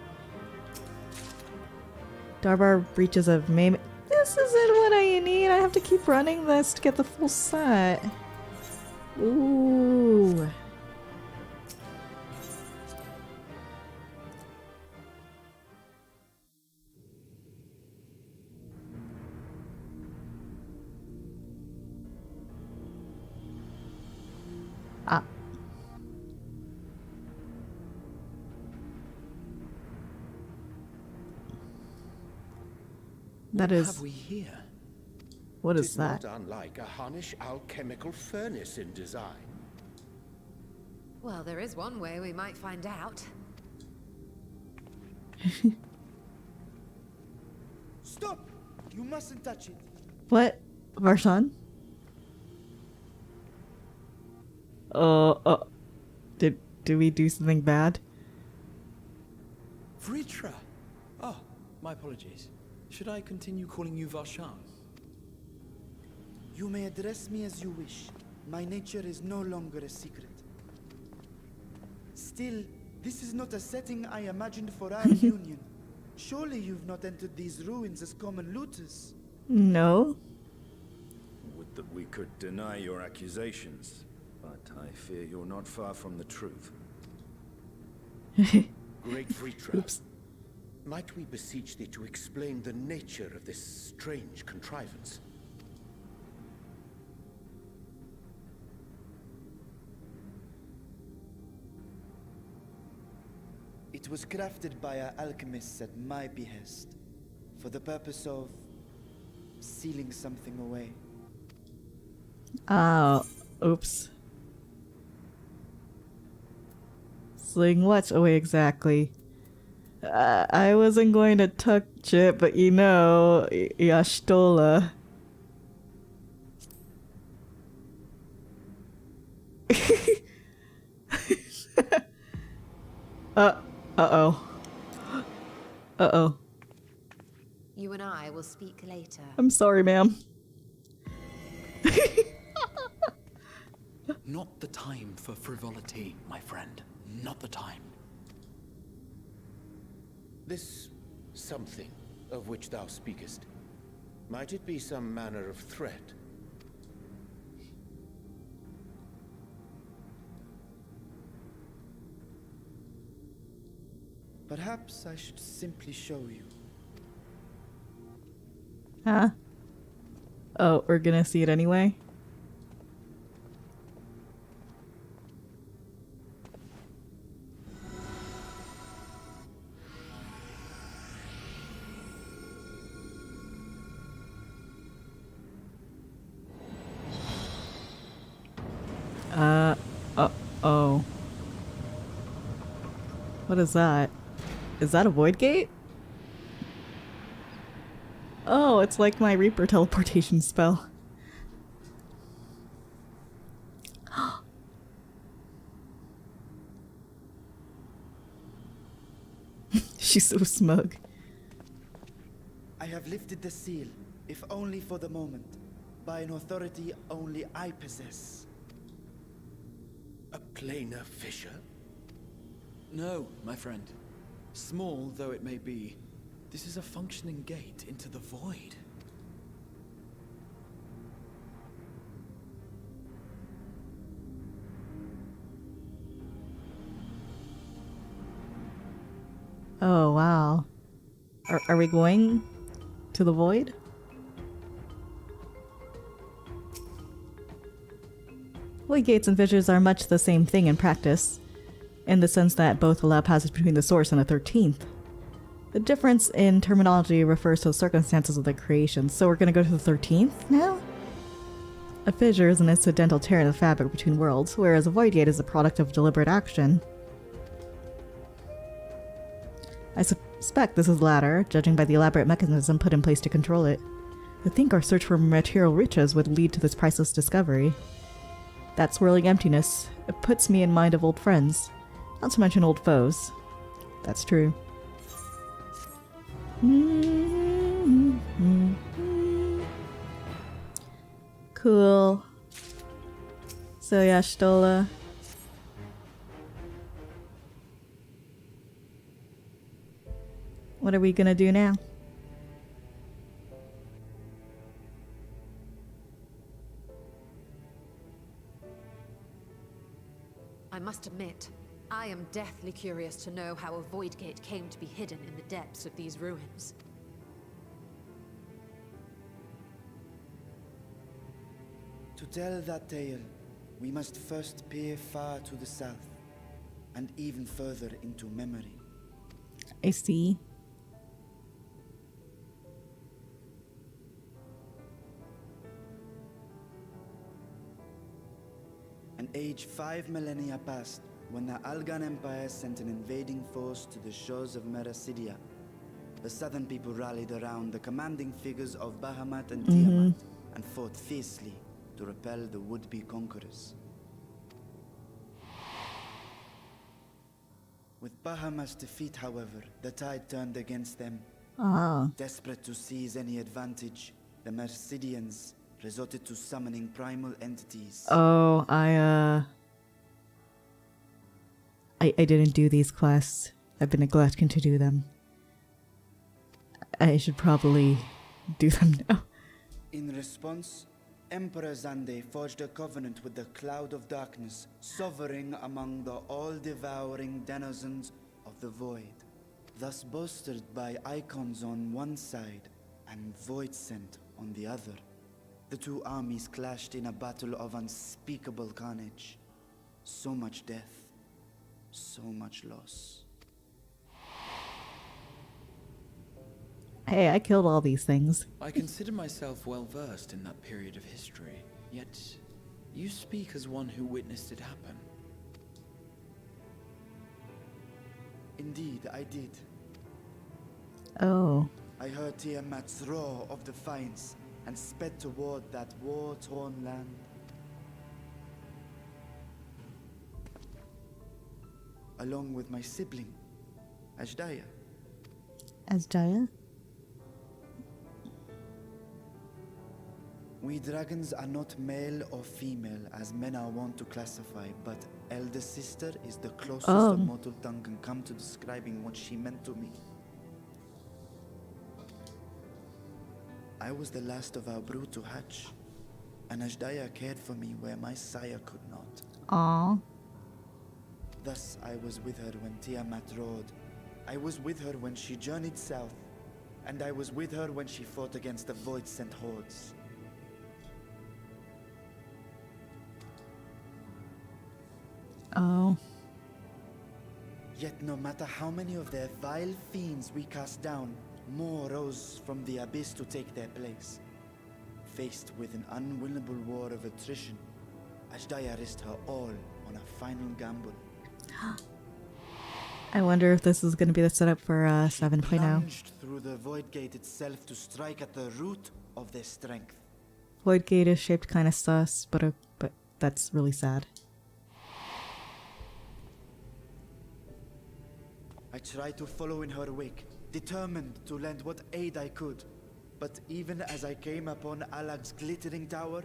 Darbar breaches of May. This isn't what I need. I have to keep running this to get the full set. Ooh. Ah. That What is. have we here? What is Tis that? not unlike a Hunnish alchemical furnace in design. Well, there is one way we might find out. Stop! You mustn't touch it. What? Varshan? Did we do something bad? Vritra! Oh, my apologies. Should I continue calling you Varshan? You may address me as you wish. My nature is no longer a secret. Still, this is not a setting I imagined for our union. Surely you've not entered these ruins as common looters. No. Would that we could deny your accusations, but I fear you're not far from the truth. Great Vritra, might we beseech thee to explain the nature of this strange contrivance? It was crafted by our alchemists at my behest, for the purpose of sealing something away. Oh, oops. Sling what away exactly? I wasn't going to touch it, but you know, Yashtola. Uh-oh. Uh-oh. You and I will speak later. I'm sorry, ma'am. Not the time for frivolity, my friend. Not the time. This something of which thou speakest, might it be some manner of threat? Perhaps I should simply show you. Huh? Oh, we're gonna see it anyway? Uh-oh. What is that? Is that a void gate? Oh, it's like my Reaper teleportation spell. She's so smug. I have lifted the seal, if only for the moment, by an authority only I possess. A planar fissure? No, my friend. Small though it may be, this is a functioning gate into the void. Oh, wow. Are we going to the void? Void gates and fissures are much the same thing in practice, in the sense that both allow passage between the source and the 13th. The difference in terminology refers to the circumstances of the creation, so we're gonna go to the 13th now? A fissure is an incidental tear in the fabric between worlds, whereas a void gate is a product of deliberate action. I suspect this is the latter, judging by the elaborate mechanism put in place to control it. I think our search for material riches would lead to this priceless discovery. That swirling emptiness, it puts me in mind of old friends, not to mention old foes. That's true. Cool. So yeah, Stola. What are we gonna do now? I must admit, I am deathly curious to know how a void gate came to be hidden in the depths of these ruins. To tell that tale, we must first peer far to the south, and even further into memory. I see. An age 5 millennia passed when the Algan Empire sent an invading force to the shores of Merasidia. The southern people rallied around the commanding figures of Bahamut and Tiamat and fought fiercely to repel the would-be conquerors. With Bahamut's defeat, however, the tide turned against them. Ah. Desperate to seize any advantage, the Mercidians resorted to summoning primal entities. Oh, I didn't do these quests. I've been neglecting to do them. I should probably do them now. In response, Emperor Zande forged a covenant with the Cloud of Darkness, sovereign among the all-devouring denizens of the Void, thus bolstered by icons on one side and Void Scent on the other. The two armies clashed in a battle of unspeakable carnage. So much death, so much loss. Hey, I killed all these things. I consider myself well versed in that period of history, yet you speak as one who witnessed it happen. Indeed, I did. Oh. I heard Tiamat's roar of defiance and sped toward that war-torn land. Along with my sibling, Ajdaya. Asjaya? We dragons are not male or female as men are wont to classify, but elder sister is the closest a mortal tongue can come to describing what she meant to me. I was the last of our brood to hatch, and Ajdaya cared for me where my sire could not. Aww. Thus I was with her when Tiamat roared. I was with her when she journeyed south, and I was with her when she fought against the Void-sent hordes. Oh. Yet no matter how many of their vile fiends we cast down, more rose from the abyss to take their place. Faced with an unwinnable war of attrition, Ajdaya risked her all on a final gamble. I wonder if this is going to be the setup for 7.0. Plunged through the Void Gate itself to strike at the root of their strength. Void Gate is shaped kind of sus, but that's really sad. I tried to follow in her wake, determined to lend what aid I could. But even as I came upon Alag's glittering tower,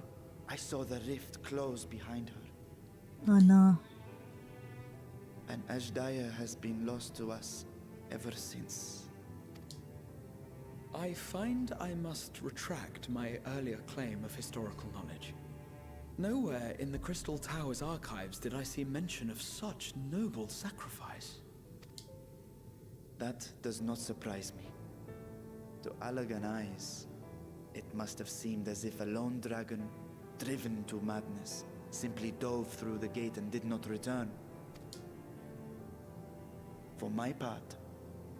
I saw the rift close behind her. Oh no. And Ajdaya has been lost to us ever since. I find I must retract my earlier claim of historical knowledge. Nowhere in the Crystal Tower's archives did I see mention of such noble sacrifice. That does not surprise me. To Alagan eyes, it must have seemed as if a lone dragon, driven to madness, simply dove through the gate and did not return. For my part,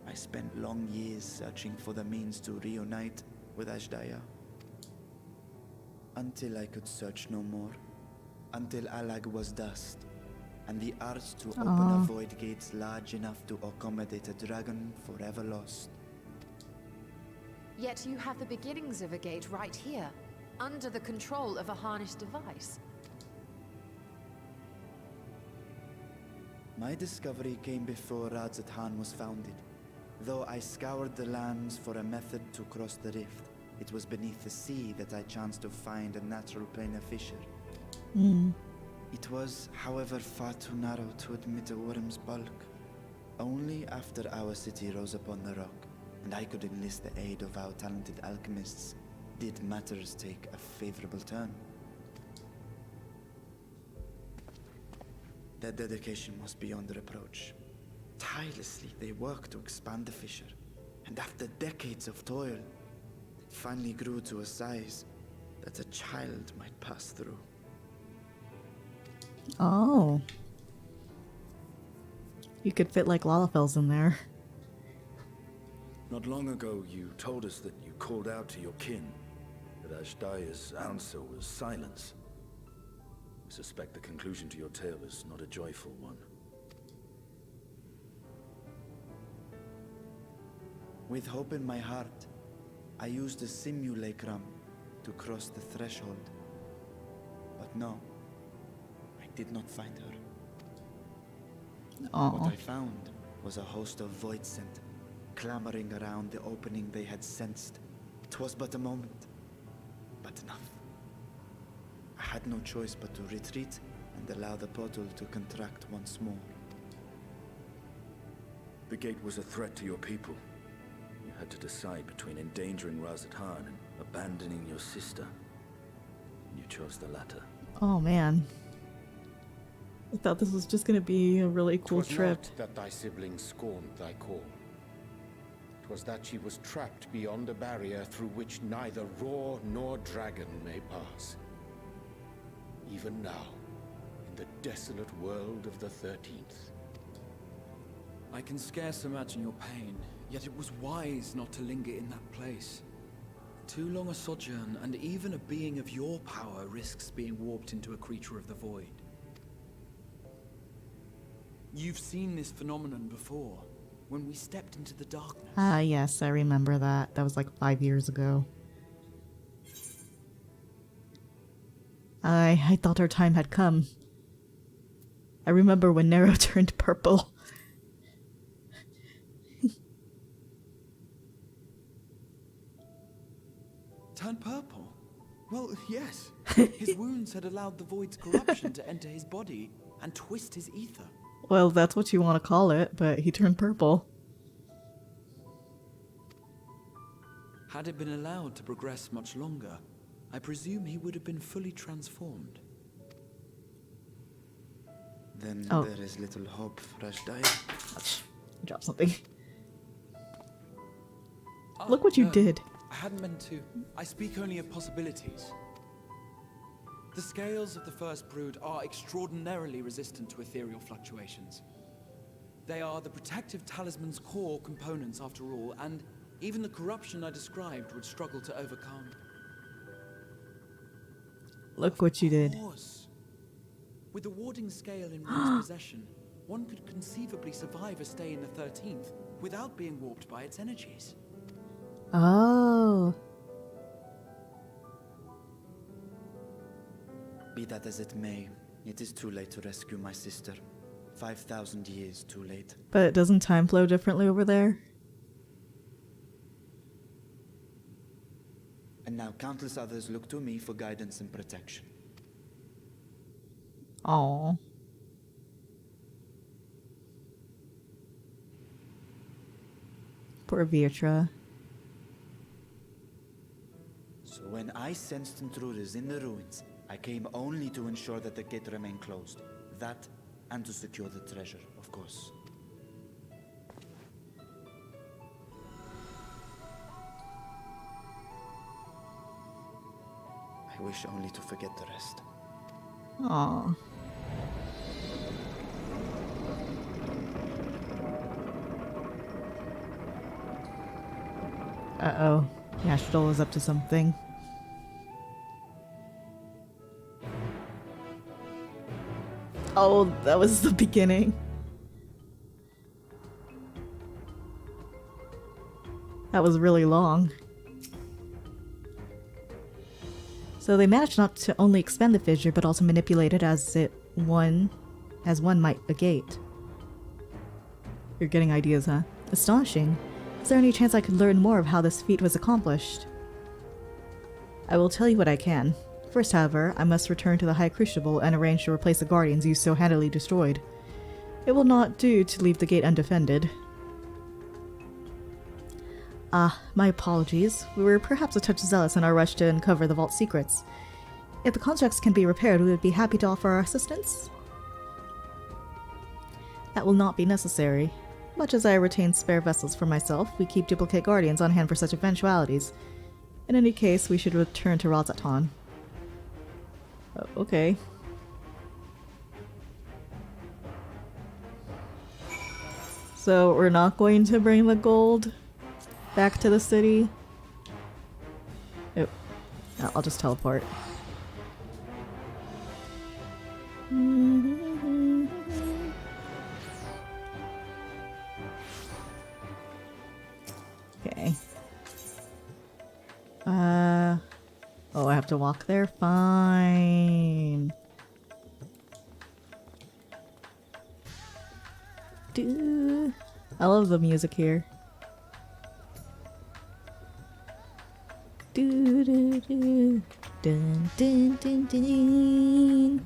I spent long years searching for the means to reunite with Ashdaya. Until I could search no more. Until Alag was dust. And the arts to open a void gates large enough to accommodate a dragon forever lost. Yet you have the beginnings of a gate right here, under the control of a harnessed device. My discovery came before Radzat was founded. Though I scoured the lands for a method to cross the rift, it was beneath the sea that I chanced to find a natural planar fissure. It was, however, far too narrow to admit a worm's bulk. Only after our city rose upon the rock, and I could enlist the aid of our talented alchemists, did matters take a favorable turn. Their dedication was beyond reproach. Tirelessly, they worked to expand the fissure, and after decades of toil, it finally grew to a size that a child might pass through. Oh. You could fit like Lalafels in there. Not long ago, you told us that you called out to your kin, that Ashdaya's answer was silence. I suspect the conclusion to your tale is not a joyful one. With hope in my heart, I used a simulacrum to cross the threshold. But no, I did not find her. What I found was a host of void scent, clamoring around the opening they had sensed. It was but a moment, but enough. I had no choice but to retreat and allow the portal to contract once more. The gate was a threat to your people. You had to decide between endangering Razat and abandoning your sister. You chose the latter. Oh man. I thought this was just gonna be a really cool 'Twas trip. not that thy sibling scorned thy call. 'Twas that she was trapped beyond a barrier through which neither roar nor dragon may pass. Even now, in the desolate world of the 13th. I can scarce imagine your pain, yet it was wise not to linger in that place. Too long a sojourn, and even a being of your power risks being warped into a creature of the void. You've seen this phenomenon before, when we stepped into the darkness. Ah, yes, I remember that. That was like 5 years ago. I thought our time had come. I remember when Nero turned purple. Turned purple? Well, yes. His wounds had allowed the void's corruption to enter his body and twist his ether. Well, that's what you want to call it, but he turned purple. Had it been allowed to progress much longer, I presume he would have been fully transformed. Then there is little hope for Ashdaya. Drop something. Look what you did. I hadn't meant to. I speak only of possibilities. The scales of the first brood are extraordinarily resistant to ethereal fluctuations. They are the protective talisman's core components after all, and even the corruption I described would struggle to overcome. Look what you did. Of course. With the warding scale in one's possession, one could conceivably survive a stay in the 13th without being warped by its energies. Oh. Be that as it may, it is too late to rescue my sister. 5,000 years too late. But doesn't time flow differently over there? And now countless others look to me for guidance and protection. Aww. Poor Vietra. So when I sensed intruders in the ruins, I came only to ensure that the gate remained closed. That, and to secure the treasure, of course. I wish only to forget the rest. Aww. Uh-oh. Yashdol is up to something. Oh, that was the beginning. That was really long. So they managed not to only expand the fissure, but also manipulate it as one might a gate. You're getting ideas, huh? Astonishing. Is there any chance I could learn more of how this feat was accomplished? I will tell you what I can. First, however, I must return to the High Crucible and arrange to replace the guardians you so handily destroyed. It will not do to leave the gate undefended. Ah, my apologies. We were perhaps a touch zealous in our rush to uncover the vault's secrets. If the constructs can be repaired, we would be happy to offer our assistance. That will not be necessary. Much as I retain spare vessels for myself, we keep duplicate guardians on hand for such eventualities. In any case, we should return to Razatan. Okay. So we're not going to bring the gold back to the city? Oh, I'll just teleport. Okay. Oh, I have to walk there? Fine. I love the music here. Dun dun dun dun dun.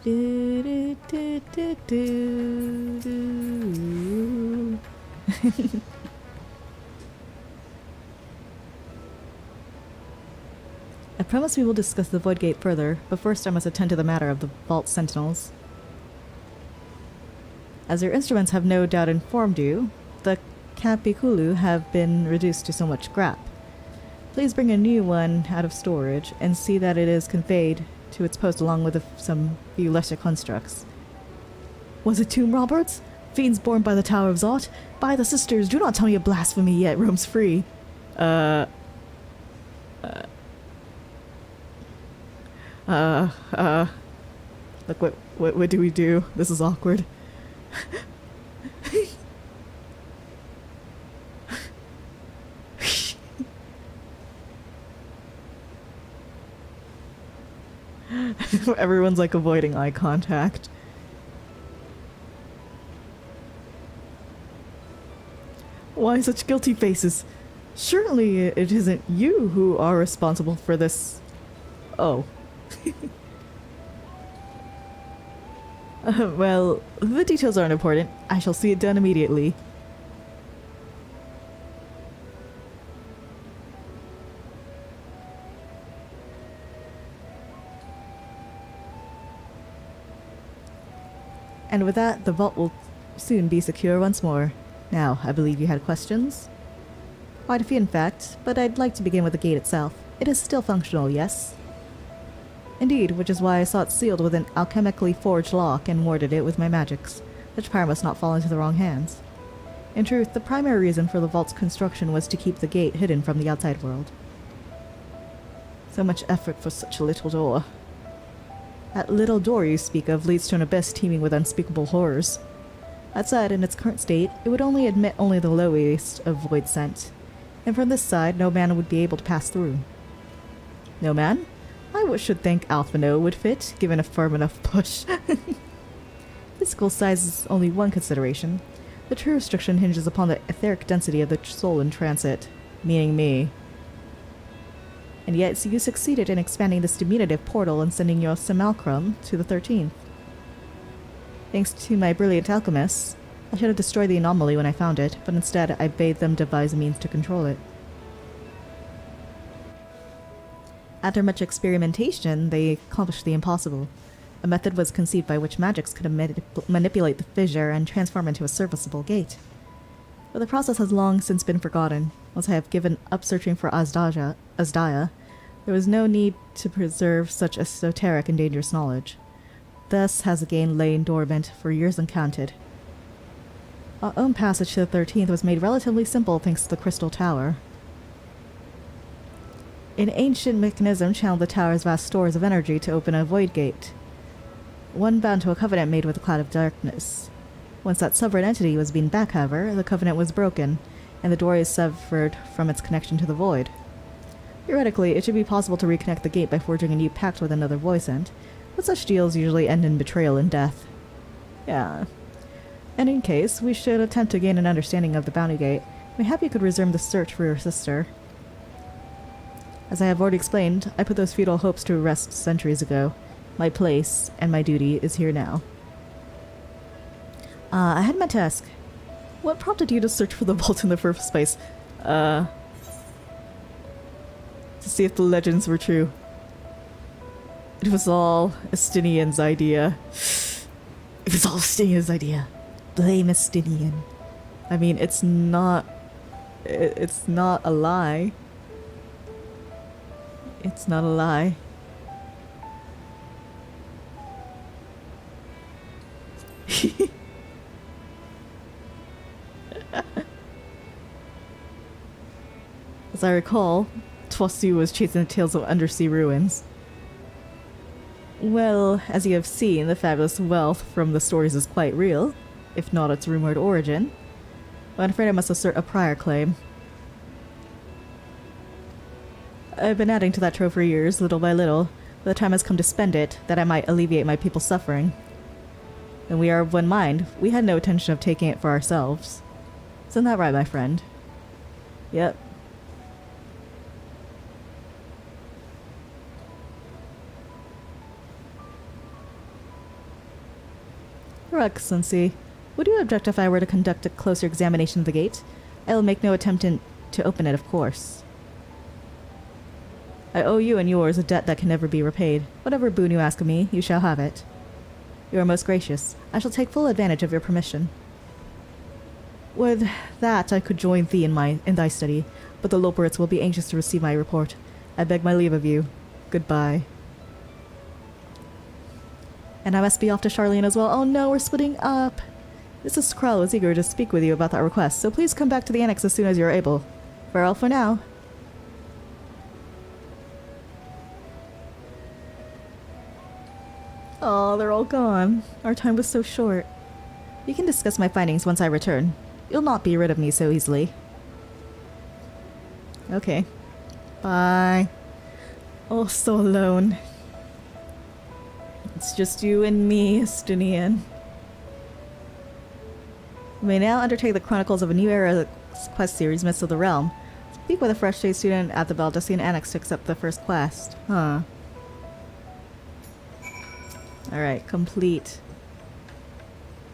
Do, do, do, do, do. I promise we will discuss the Void Gate further, but first I must attend to the matter of the Vault Sentinels. As your instruments have no doubt informed you, the Capiculu have been reduced to so much scrap. Please bring a new one out of storage, and see that it is conveyed to its post along with some few lesser constructs. Was it tomb robbers? Fiends born by the Tower of Zot? By the sisters, do not tell me a blasphemy yet roams free. Look, what do we do? This is awkward. Everyone's like avoiding eye contact. Why such guilty faces? Surely it isn't you who are responsible for this. Oh. Well, the details aren't important. I shall see it done immediately. And with that, the vault will soon be secure once more. Now, I believe you had questions? Quite a few, in fact, but I'd like to begin with the gate itself. It is still functional, yes? Indeed, which is why I saw it sealed with an alchemically forged lock and warded it with my magics. Such power must not fall into the wrong hands. In truth, the primary reason for the vault's construction was to keep the gate hidden from the outside world. So much effort for such a little door. That little door you speak of leads to an abyss teeming with unspeakable horrors. That said, in its current state, it would only admit only the lowest of void scent, and from this side no man would be able to pass through. No man? I should think Alphino would fit, given a firm enough push. Physical size is only one consideration. The true restriction hinges upon the etheric density of the soul in transit, meaning me. And yet you succeeded in expanding this diminutive portal and sending your simulacrum to the 13th. Thanks to my brilliant alchemists, I should have destroyed the anomaly when I found it, but instead I bade them devise a means to control it. After much experimentation, they accomplished the impossible. A method was conceived by which magics could manipulate the fissure and transform into a serviceable gate. But the process has long since been forgotten. Once I have given up searching for Asdaya, there was no need to preserve such esoteric and dangerous knowledge. Thus has the game lain dormant for years uncounted. Our own passage to the 13th was made relatively simple thanks to the Crystal Tower. An ancient mechanism channeled the tower's vast stores of energy to open a void gate. One bound to a covenant made with a cloud of darkness. Once that sovereign entity was being back, however, the covenant was broken, and the door is severed from its connection to the void. Theoretically, it should be possible to reconnect the gate by forging a new pact with another voice end, but such deals usually end in betrayal and death. Yeah. And in case, we should attempt to gain an understanding of the bounty gate. Mayhap you could resume the search for your sister. As I have already explained, I put those futile hopes to rest centuries ago. My place and my duty is here now. I had meant to ask, what prompted you to search for the vault in the first place? To see if the legends were true. It was all Estinien's idea. It was all Estinien's idea. Blame Estinien. I mean, it's not a lie. It's not a lie. As I recall, Twasu was chasing the tales of undersea ruins. Well, as you have seen, the fabulous wealth from the stories is quite real, if not its rumored origin. But I'm afraid I must assert a prior claim. I've been adding to that trove for years, little by little, but the time has come to spend it, that I might alleviate my people's suffering. And we are of one mind. We had no intention of taking it for ourselves. Isn't that right, my friend? Yep. Your Excellency, would you object if I were to conduct a closer examination of the gate? I will make no attempt to open it, of course. I owe you and yours a debt that can never be repaid. Whatever boon you ask of me, you shall have it. You are most gracious. I shall take full advantage of your permission. With that, I could join thee in thy study, but the Loporits will be anxious to receive my report. I beg my leave of you. Goodbye. And I must be off to Charlene as well. Oh no, we're splitting up. Mrs. Krell is eager to speak with you about that request, so please come back to the annex as soon as you are able. Farewell for now. Oh, they're all gone. Our time was so short. You can discuss my findings once I return. You'll not be rid of me so easily. Okay. Bye. Oh, so alone. It's just you and me, Estinien. We may now undertake the chronicles of a new era quest series, Mists of the Realm. Speak with a fresh day student at the Baldessian Annex to accept the first quest. Huh. Alright, complete.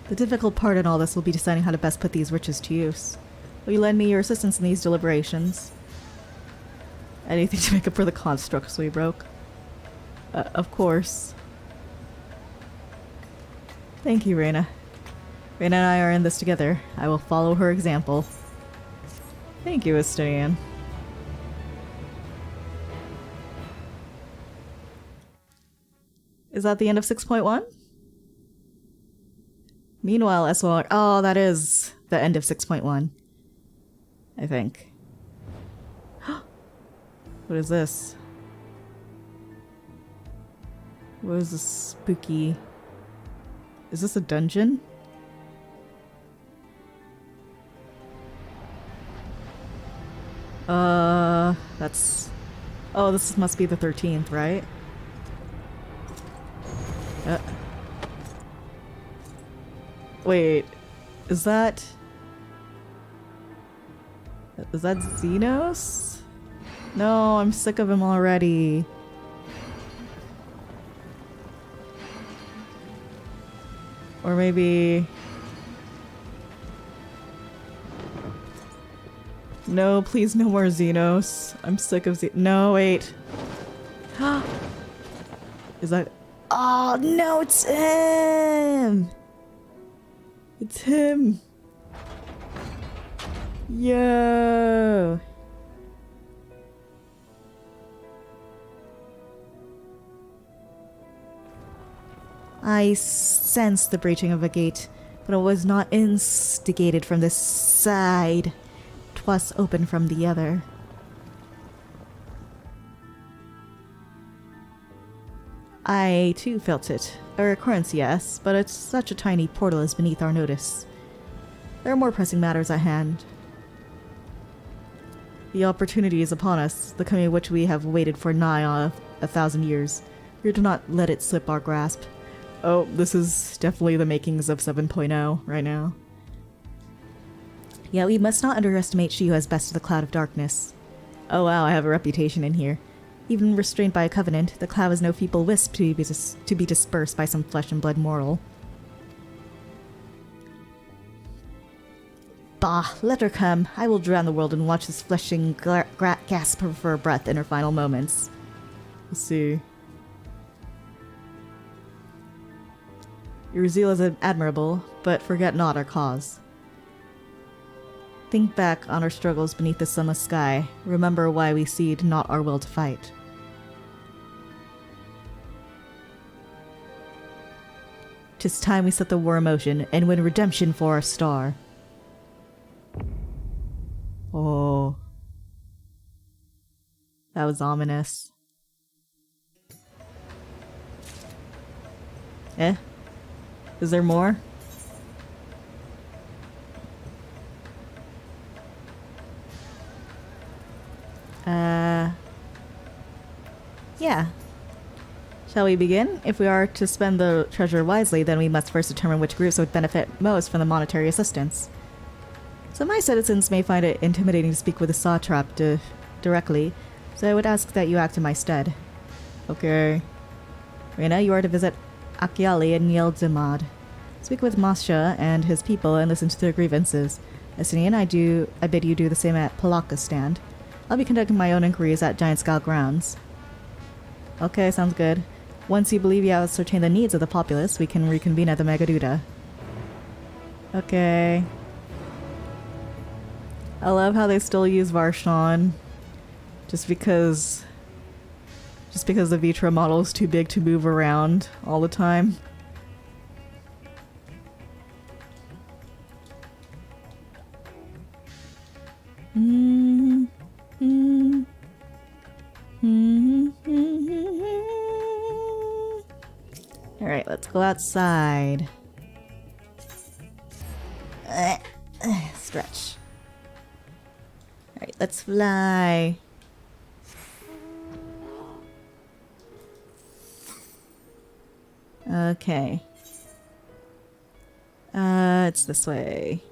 The difficult part in all this will be deciding how to best put these riches to use. Will you lend me your assistance in these deliberations? Anything to make up for the constructs we broke? Of course. Thank you, Reyna. Reyna and I are in this together. I will follow her example. Thank you, Estinien. Is that the end of 6.1? Meanwhile, SOL... Oh, that is the end of 6.1. I think. What is this? What is this spooky... Is this a dungeon? That's... Oh, this must be the 13th, right? Wait, is that Xenos? No, I'm sick of him already. Or maybe... No, please no more Xenos. I'm sick of No, wait. Is that... Oh, no, it's him! It's him! Yo! I sense the breaching of a gate. but it was not instigated from this side. 'Twas open from the other. I too felt it. A recurrence, yes, but it's such a tiny portal is beneath our notice. There are more pressing matters at hand. The opportunity is upon us, the coming of which we have waited for nigh on 1,000 years. We do not let it slip our grasp. Oh, this is definitely the makings of 7.0 right now. Yet we must not underestimate she who has bested the cloud of darkness. Oh wow, I have a reputation in here. Even restrained by a covenant, the cloud is no feeble wisp to be dispersed by some flesh and blood mortal. Bah, let her come. I will drown the world and watch this fleshing gasp for her breath in her final moments. Let's see. Your zeal is admirable, but forget not our cause. Think back on our struggles beneath the sunless sky. Remember why we cede not our will to fight. "'Tis time we set the war in motion and win redemption for our star." Oh. That was ominous. Eh? Is there more? Yeah. Shall we begin? If we are to spend the treasure wisely, then we must first determine which groups would benefit most from the monetary assistance. Some of my citizens may find it intimidating to speak with the satrap directly, so I would ask that you act in my stead. Okay. Reyna, you are to visit Akiali and Yeldimad. Speak with Masha and his people and listen to their grievances. Estinien, I bid you do the same at Palaka Stand. I'll be conducting my own inquiries at Giant Skull Grounds. Okay, sounds good. Once you believe you have ascertained the needs of the populace, we can reconvene at the Megaduda. Okay. I love how they still use Varshan. Just because the Vitra model is too big to move around all the time. Alright, let's go outside. Stretch. Alright, let's fly. Okay. It's this way.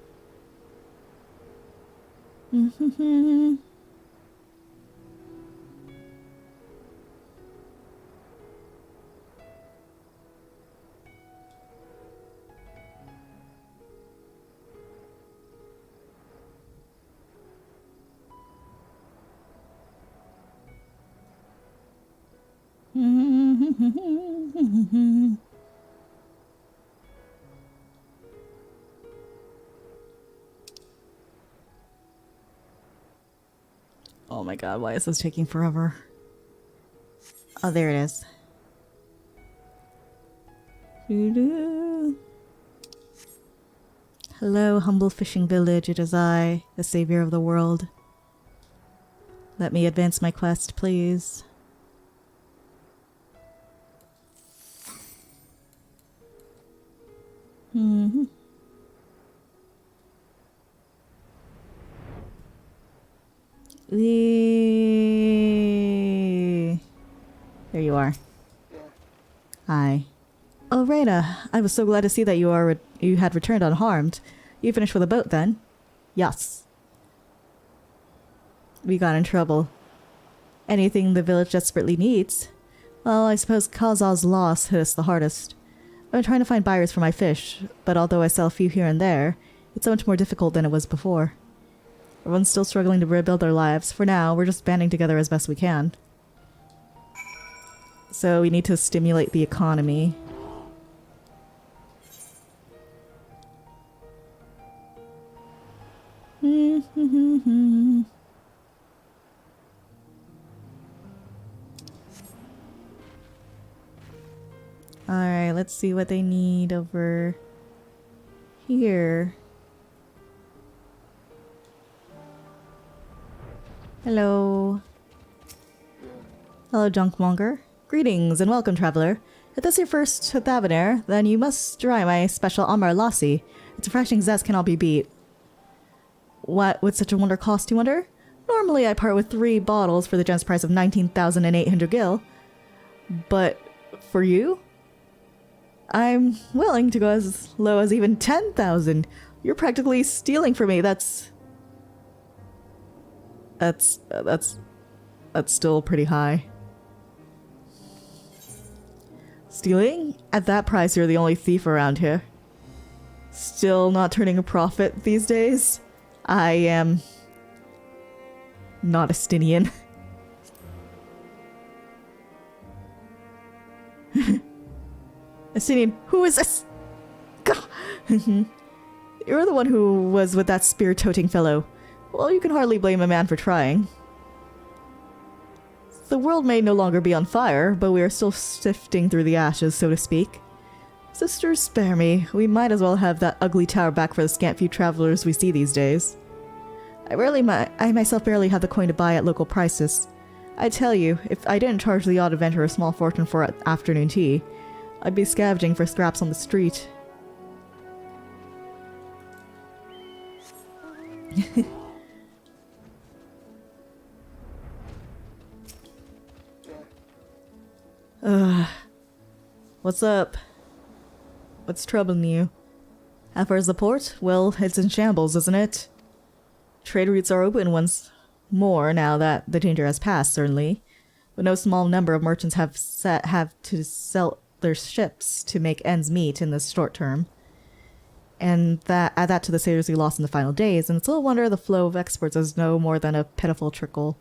Oh my god, why is this taking forever? Oh, there it is. Hello, humble fishing village. It is I, the savior of the world. Let me advance my quest, please. There you are. Hi. Oh, Reyna, I was so glad to see that you had returned unharmed. You finished with a boat then? Yes. We got in trouble. Anything the village desperately needs? Well, I suppose Kazal's loss hit us the hardest. I've been trying to find buyers for my fish, but although I sell a few here and there, it's so much more difficult than it was before. Everyone's still struggling to rebuild their lives. For now, we're just banding together as best we can. So we need to stimulate the economy. Alright, let's see what they need over here? Hello. Hello, Junkmonger. Greetings and welcome, traveler. If this is your first to Thavanair, then you must try my special Amar Lassi. Its refreshing zest cannot be beat. What would such a wonder cost, you wonder? Normally I part with 3 bottles for the generous price of 19,800 gil. But for you? I'm willing to go as low as even 10,000. You're practically stealing from me. That's still pretty high. Stealing? At that price, you're the only thief around here. Still not turning a profit these days? I am not Estinien. Estinien, who is this? You're the one who was with that spear-toting fellow. Well, you can hardly blame a man for trying. The world may no longer be on fire, but we are still sifting through the ashes, so to speak. Sisters, spare me. We might as well have that ugly tower back for the scant few travelers we see these days. I myself barely have the coin to buy at local prices. I tell you, if I didn't charge the odd adventurer a small fortune for afternoon tea, I'd be scavenging for scraps on the street. What's up? What's troubling you? How far is the port? Well, it's in shambles, isn't it? Trade routes are open once more now that the danger has passed, certainly. But no small number of merchants have to sell their ships to make ends meet in the short term. And add that to the sailors we lost in the final days, and it's little wonder the flow of exports is no more than a pitiful trickle.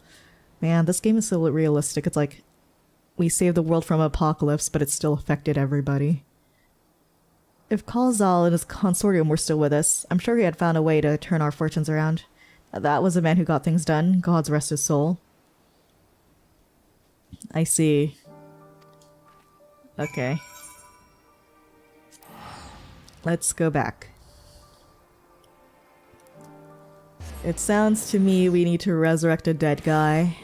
Man, this game is so realistic. It's like we saved the world from apocalypse, but it still affected everybody. If Kalzal and his consortium were still with us, I'm sure he had found a way to turn our fortunes around. That was a man who got things done. God's rest his soul. I see. Okay. Let's go back. It sounds to me we need to resurrect a dead guy.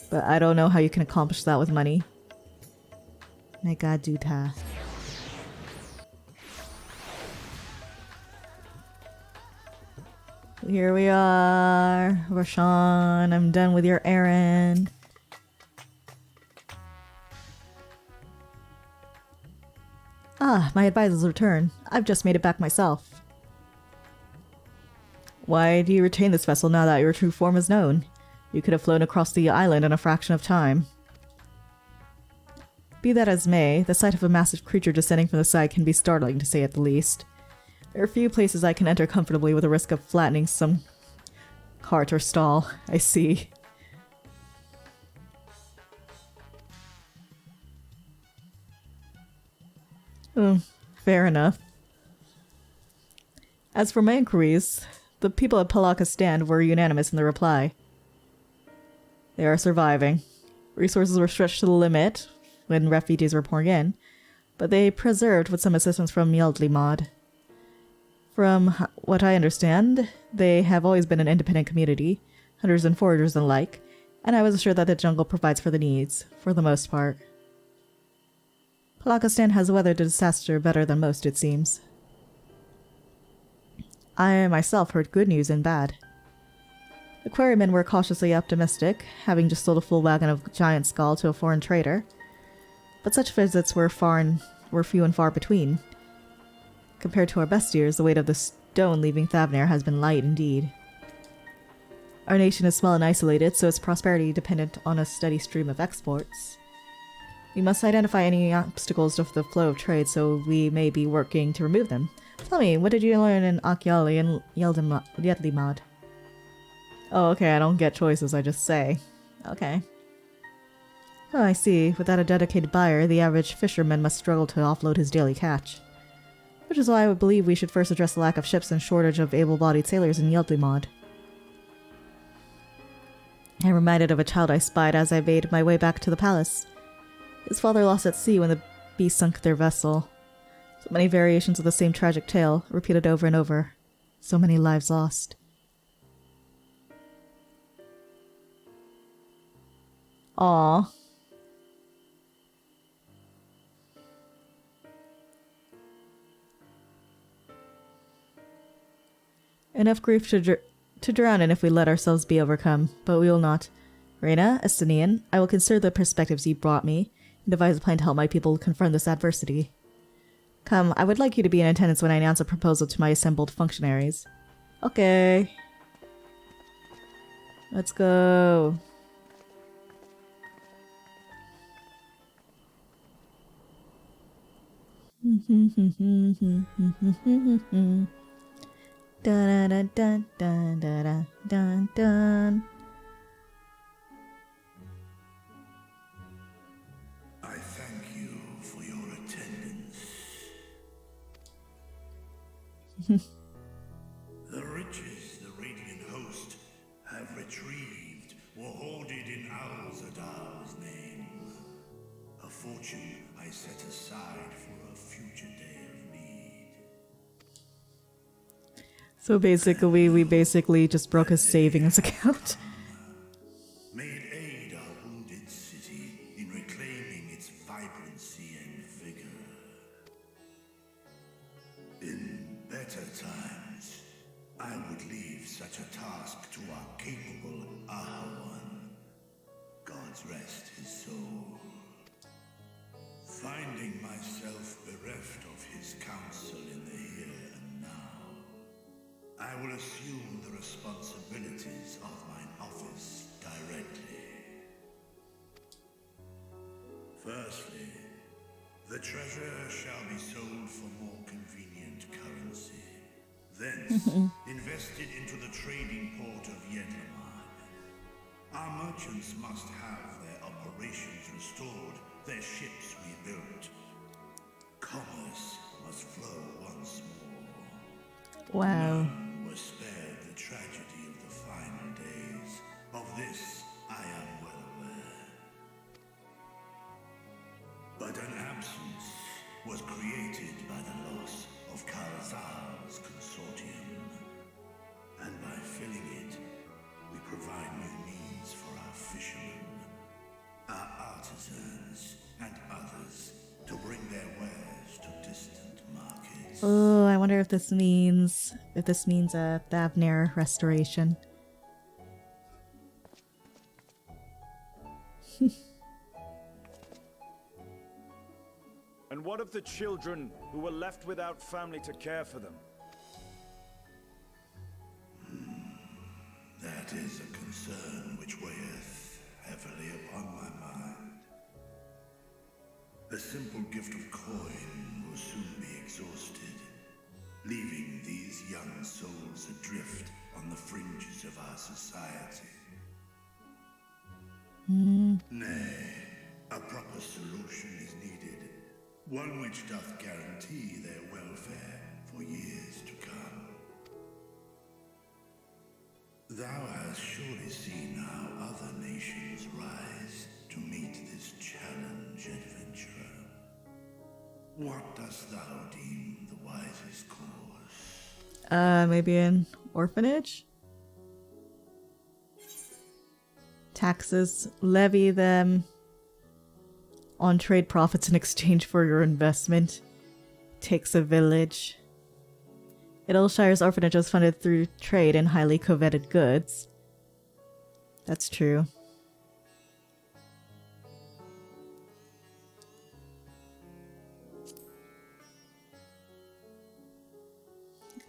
But I don't know how you can accomplish that with money. Mega Duta. Here we are. Roshan, I'm done with your errand. Ah, my advisor's return. I've just made it back myself. Why do you retain this vessel now that your true form is known? You could have flown across the island in a fraction of time. Be that as may, the sight of a massive creature descending from the side can be startling, to say at the least. There are few places I can enter comfortably with the risk of flattening some cart or stall. I see. Fair enough. As for my inquiries, the people at Palaka-stand were unanimous in the reply. They are surviving. Resources were stretched to the limit when refugees were pouring in, but they preserved with some assistance from Yeldlimod. From what I understand, they have always been an independent community, hunters and foragers and the like, and I was assured that the jungle provides for the needs, for the most part. Palaka-stand has weathered the disaster better than most, it seems. I myself heard good news and bad. The quarrymen were cautiously optimistic, having just sold a full wagon of giant skull to a foreign trader. But such visits were few and far between. Compared to our best years, the weight of the stone leaving Thavanair has been light indeed. Our nation is small and isolated, so its prosperity dependent on a steady stream of exports. We must identify any obstacles to the flow of trade, so we may be working to remove them. Tell me, what did you learn in Akyali and Yeldlimod? Oh, okay, I don't get choices, I just say. Okay. Oh, I see. Without a dedicated buyer, the average fisherman must struggle to offload his daily catch. Which is why I would believe we should first address the lack of ships and shortage of able-bodied sailors in Yeldlimod. I'm reminded of a child I spied as I made my way back to the palace. His father lost at sea when the beast sunk their vessel. So many variations of the same tragic tale, repeated over and over. So many lives lost. Aww. Enough grief to drown in if we let ourselves be overcome, but we will not. Reyna, Estinien, I will consider the perspectives you brought me, and devise a plan to help my people confront this adversity. Come, I would like you to be in attendance when I announce a proposal to my assembled functionaries. Okay. Let's go. Dun dun dun dun dun dun dun. I thank you for your attendance. The riches the Radiant Host have retrieved were hoarded in Al-Zadal's name. A fortune I set aside for a future day of need. So basically, we basically just broke his savings account. Made aid our wounded city in reclaiming its vibrancy and vigor. In better times, I would leave such a task to our capable Ahawan. God's rest his soul. Finding myself bereft of his counsel in the here and now, I will assume the responsibilities of mine office directly. Firstly, the treasure shall be sold for more convenient currency. Thence, invested into the trading port of Yedlamar. Our merchants must have their operations restored, their ships rebuilt. Commerce must flow once more. Wow. None was spared the tragedy of the final days. Of this, I am well aware. But an absence was created by the loss of Karazal's consortium. And by filling it, we provide new means for our fishermen, our artisans, and others to bring their wares to distant markets. Oh, I wonder if this means a Thavnir restoration. And what of the children who were left without family to care for them? That is a concern which weigheth heavily upon my mind. A simple gift of coin will soon be exhausted, leaving these young souls adrift on the fringes of our society. Nay, a proper solution is needed, one which doth guarantee their welfare for years to come. Thou hast surely seen how other nations rise to meet this challenge, adventurer. What dost thou deem the wisest course? Maybe an orphanage? Taxes, levy them on trade profits in exchange for your investment. Takes a village. Idleshire's orphanage was funded through trade in highly coveted goods. That's true.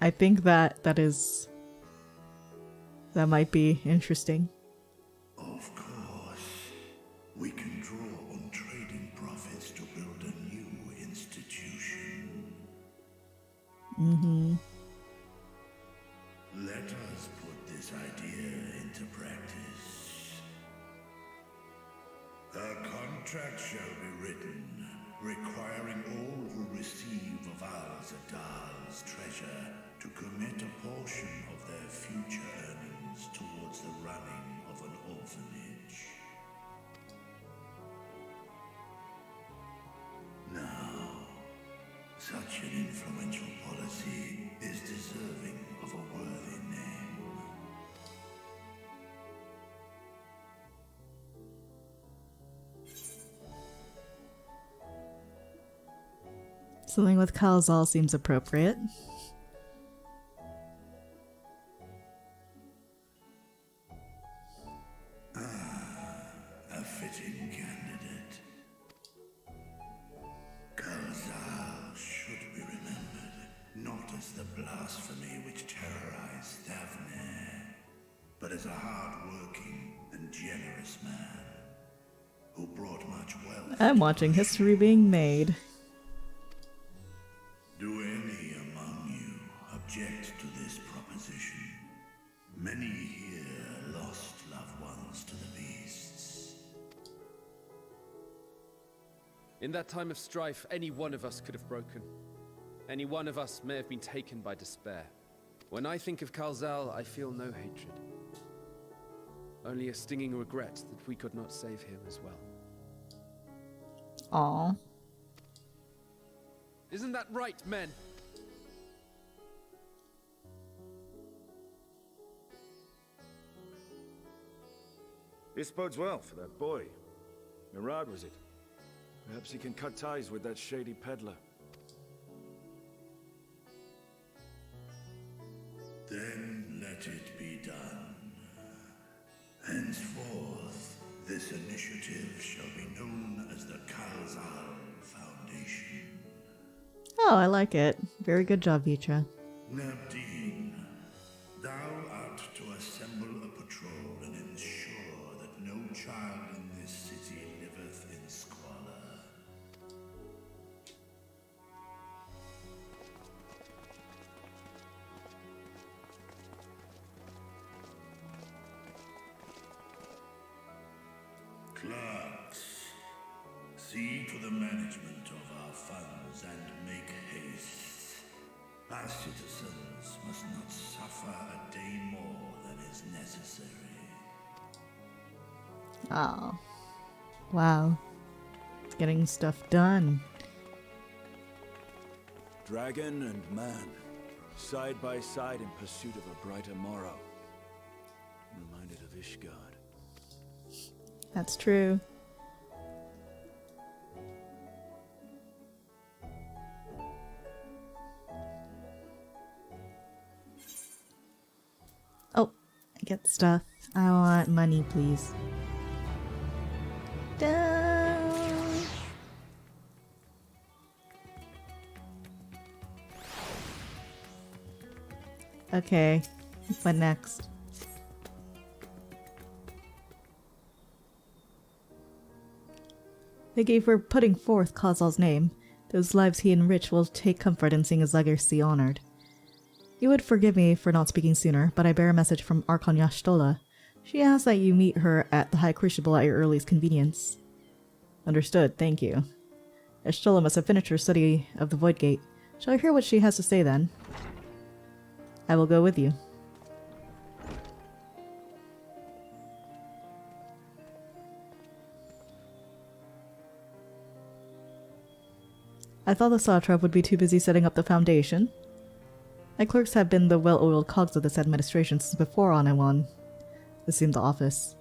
I think that might be interesting. Of course, we can draw on trading profits to build a new institution. Let us put this idea into practice. A contract shall be written, requiring all who receive of Al-Zadal's treasure to commit a portion of their future earnings towards the running of an orphanage. Now, such Such an influential policy is deserving of a worthy name. Something with Kalzal seems appropriate. A fitting candidate. Kalzal should be remembered, not as the blasphemy which terrorized Daphne, but as a hard-working and generous man who brought much wealth. I'm watching history being made. Do any among you object to this proposition? Many here lost loved ones to the beasts. In that time of strife, any one of us could have broken. Any one of us may have been taken by despair. When I think of Kalzal, I feel no hatred. Only a stinging regret that we could not save him as well. Aww. Isn't that right, men? This bodes well for that boy. Murad, was it? Perhaps he can cut ties with that shady peddler. Then let it be done. Henceforth, this initiative shall be known as the Kalzal Foundation. Oh, I like it. Very good job, Vitra. Nabdeen, thou art to assemble a patrol and ensure that no child in this city liveth in squalor. Clerks, see to the management of our funds and make haste. Our citizens must not suffer a day more than is necessary. Oh. Wow. It's getting stuff done. Dragon and man, side by side in pursuit of a brighter morrow. Reminded of Ishgard. That's true. Oh, I get stuff. I want money, please. Down. Okay, what next? Thank you for putting forth Kozal's name. Those lives he enriched will take comfort in seeing his legacy honored. You would forgive me for not speaking sooner, but I bear a message from Archon Yashtola. She asks that you meet her at the High Crucible at your earliest convenience. Understood, thank you. Yashtola must have finished her study of the Void Gate. Shall I hear what she has to say then? I will go with you. I thought the Satrap would be too busy setting up the foundation. My clerks have been the well-oiled cogs of this administration since before Anawan assumed the office.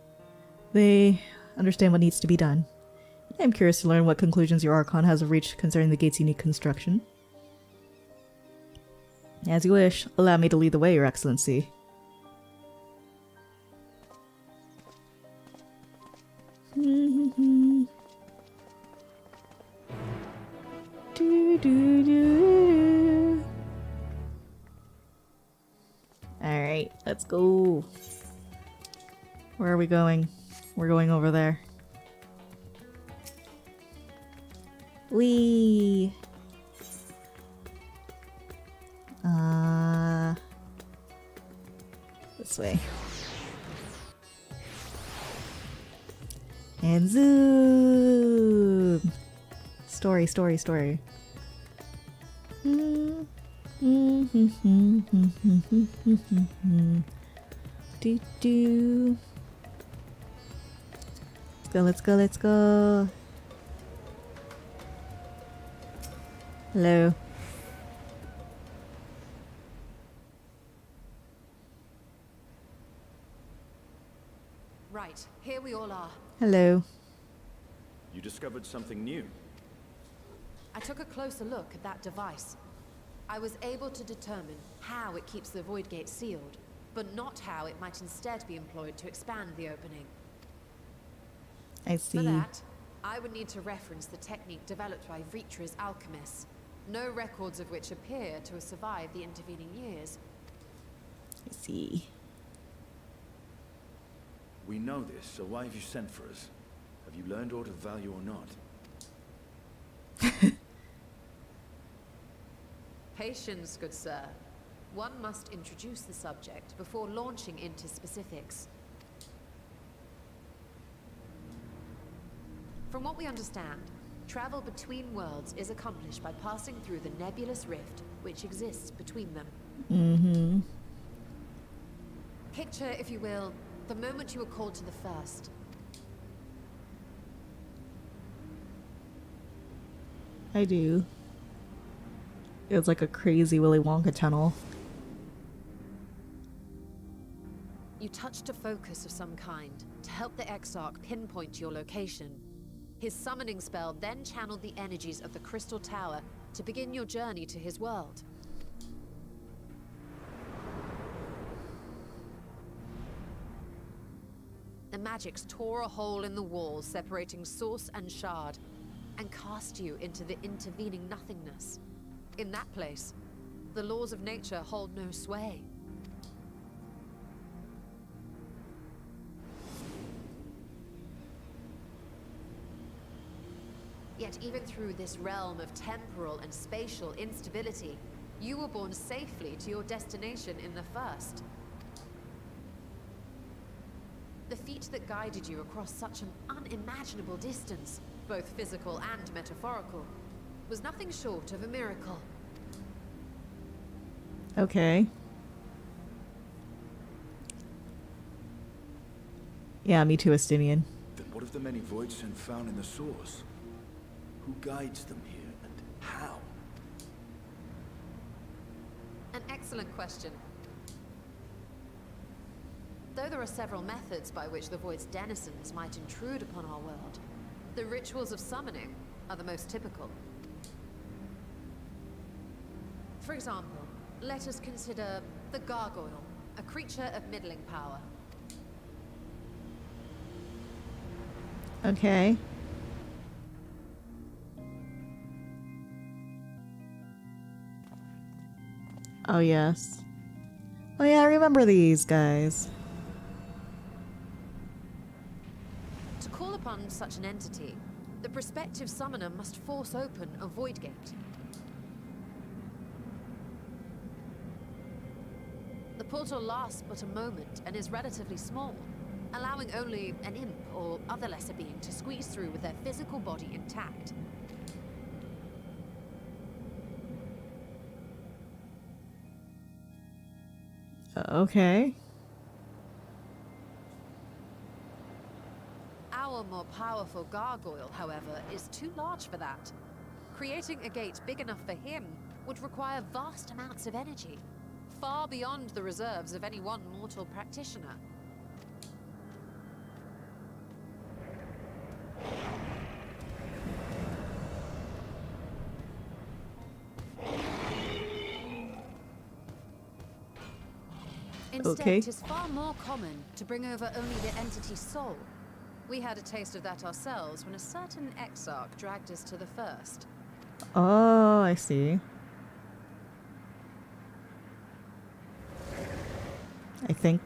They understand what needs to be done. I am curious to learn what conclusions your Archon has reached concerning the gate's unique construction. As you wish, allow me to lead the way, Your Excellency. Alright, let's go. Where are we going? We're going over there. Whee! This way. And zoom! Story, story, story. Do do. Let's go, let's go, let's go. Hello. Right, here we all are. Hello. You discovered something new. I took a closer look at that device. I was able to determine how it keeps the void gate sealed, but not how it might instead be employed to expand the opening. I see. For that, I would need to reference the technique developed by Vritra's alchemists, no records of which appear to have survived the intervening years. I see. We know this, so why have you sent for us? Have you learned aught of value or not? Patience, good sir. One must introduce the subject before launching into specifics. From what we understand, travel between worlds is accomplished by passing through the nebulous rift which exists between them. Mm-hmm. Picture, if you will, the moment you were called to the first. I do. It was like a crazy Willy Wonka tunnel. You touched a focus of some kind to help the Exarch pinpoint your location. His summoning spell then channeled the energies of the Crystal Tower to begin your journey to his world. The magics tore a hole in the wall separating source and shard, and cast you into the intervening nothingness. In that place, the laws of nature hold no sway. Yet even through this realm of temporal and spatial instability, you were borne safely to your destination in the first. The feat that guided you across such an unimaginable distance, both physical and metaphorical, was nothing short of a miracle. Okay. Yeah, me too, Estinien. Then what of the many void sent found in the source? Who guides them here, and how? An excellent question. Though there are several methods by which the Void's denizens might intrude upon our world, the rituals of summoning are the most typical. For example, let us consider the Gargoyle, a creature of middling power. Okay. Oh, yes. Oh, yeah, I remember these guys. To call upon such an entity, the prospective summoner must force open a void gate. The portal lasts but a moment and is relatively small, allowing only an imp or other lesser being to squeeze through with their physical body intact. Okay. Our more powerful gargoyle, however, is too large for that. Creating a gate big enough for him would require vast amounts of energy, far beyond the reserves of any one mortal practitioner. Instead, Okay. it is far more common to bring over only the entity's soul. We had a taste of that ourselves when a certain Exarch dragged us to the first. Oh, I see. I think.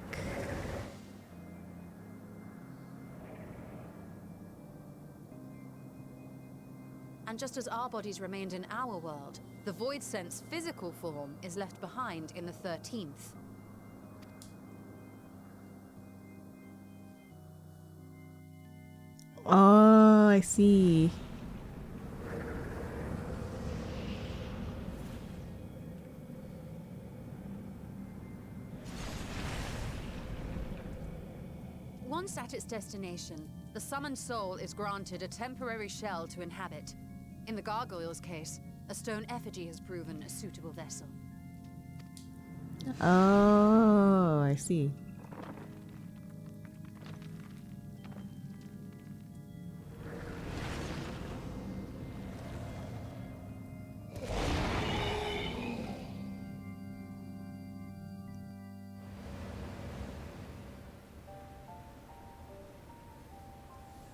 And just as our bodies remained in our world, the Void Sense physical form is left behind in the 13th. Oh, I see. Once at its destination, the summoned soul is granted a temporary shell to inhabit. In the gargoyle's case, a stone effigy has proven a suitable vessel. Oh, I see.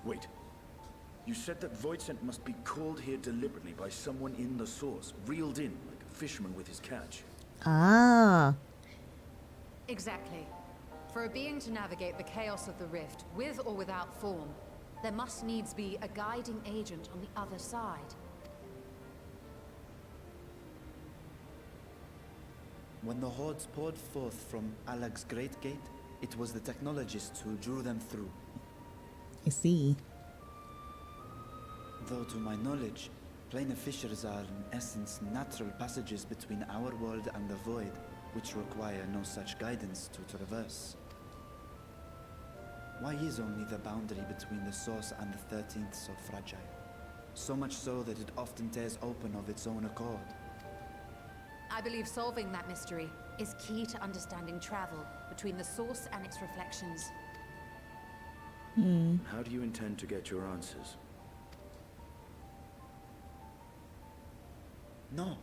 Wait. You said that void scent must be called here deliberately by someone in the source, reeled in like a fisherman with his catch. Ah. Exactly. For a being to navigate the chaos of the rift, with or without form, there must needs be a guiding agent on the other side. When the hordes poured forth from Alag's Great Gate, it was the technologists who drew them through. I see. Though to my knowledge, planar fissures are in essence natural passages between our world and the void, which require no such guidance to traverse. Why is only the boundary between the source and the 13th so fragile? So much so that it often tears open of its own accord. I believe solving that mystery is key to understanding travel between the source and its reflections. How do you intend to get your answers? No,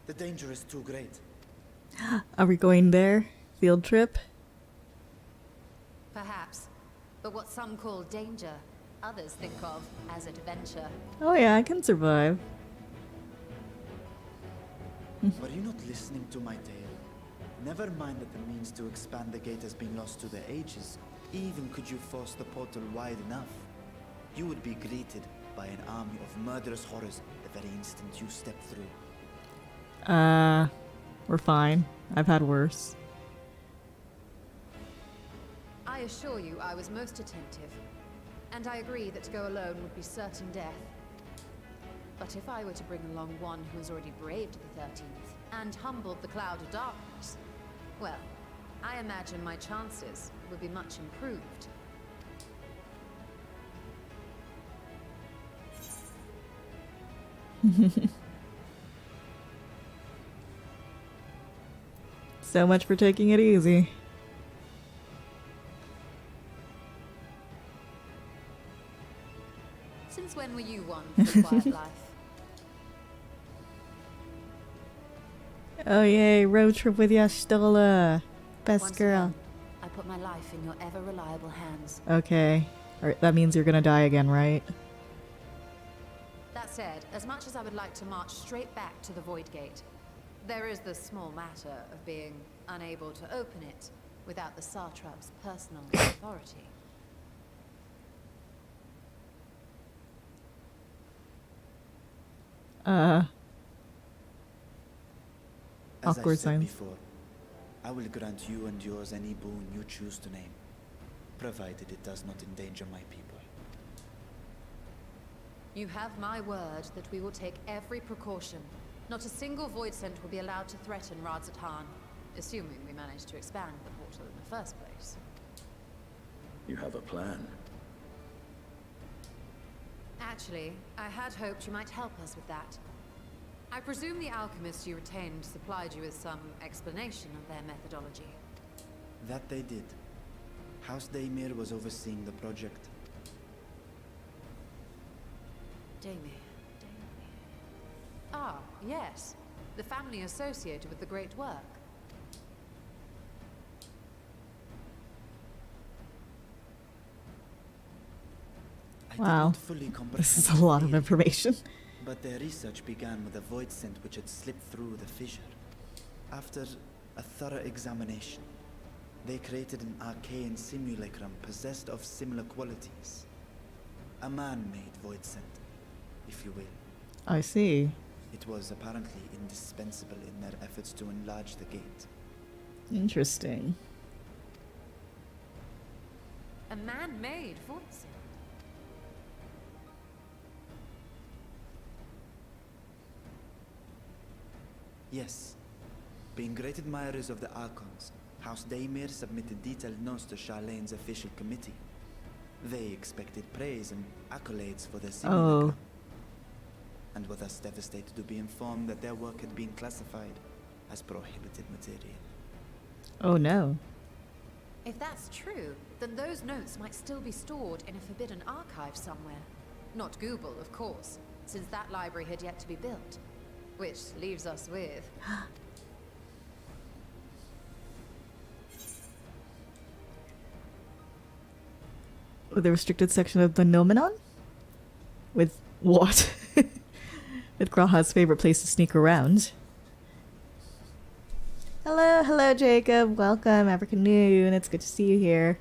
the danger is too great. Are we going there? Field trip? Perhaps. But what some call danger, others think of as adventure. Oh yeah, I can survive. Were you not listening to my tale? Never mind that the means to expand the gate has been lost to the ages. Even could you force the portal wide enough, you would be greeted by an army of murderous horrors the very instant you step through. We're fine. I've had worse. I assure you I was most attentive, and I agree that to go alone would be certain death. But if I were to bring along one who has already braved the 13th and humbled the cloud of darkness, well, I imagine my chances would be much improved. So much for taking it easy. Since when were you one for quiet life? Oh yay, road trip with Yastola. Best Once girl. again, I put my life in your ever-reliable hands. Okay. Alright, that means you're gonna die again, right? That said, as much as I would like to march straight back to the Void Gate, there is the small matter of being unable to open it without the Satrap's personal authority. As Awkward I said silence. before, I will grant you and yours any boon you choose to name, provided it does not endanger my people. You have my word that we will take every precaution. Not a single void scent will be allowed to threaten Radzatan, assuming we manage to expand the portal in the first place. You have a plan. Actually, I had hoped you might help us with that. I presume the alchemists you retained supplied you with some explanation of their methodology. That they did. House Daymir was overseeing the project. Daymir. Ah, yes. The family associated with the great work. I did Wow. not fully comprehend This is a lot of the theory, information. but their research began with a void scent which had slipped through the fissure. After a thorough examination, they created an arcane simulacrum possessed of similar qualities. A man-made void scent, if you will. I see. It was apparently indispensable in their efforts to enlarge the gate. Interesting. A man-made void scent. Yes. Being great admirers of the Archons, House Daymir submitted detailed notes to Charlene's official committee. They expected praise and accolades for their simulacrum. And were thus devastated to be informed that their work had been classified as prohibited material. Oh no. If that's true, then those notes might still be stored in a forbidden archive somewhere. Not Google, of course, since that library had yet to be built. Which leaves us with... with the restricted section of the Nomenon? With what? With Graha's favorite place to sneak around. Hello Jacob. Welcome, Abraca-BOOM. It's good to see you here.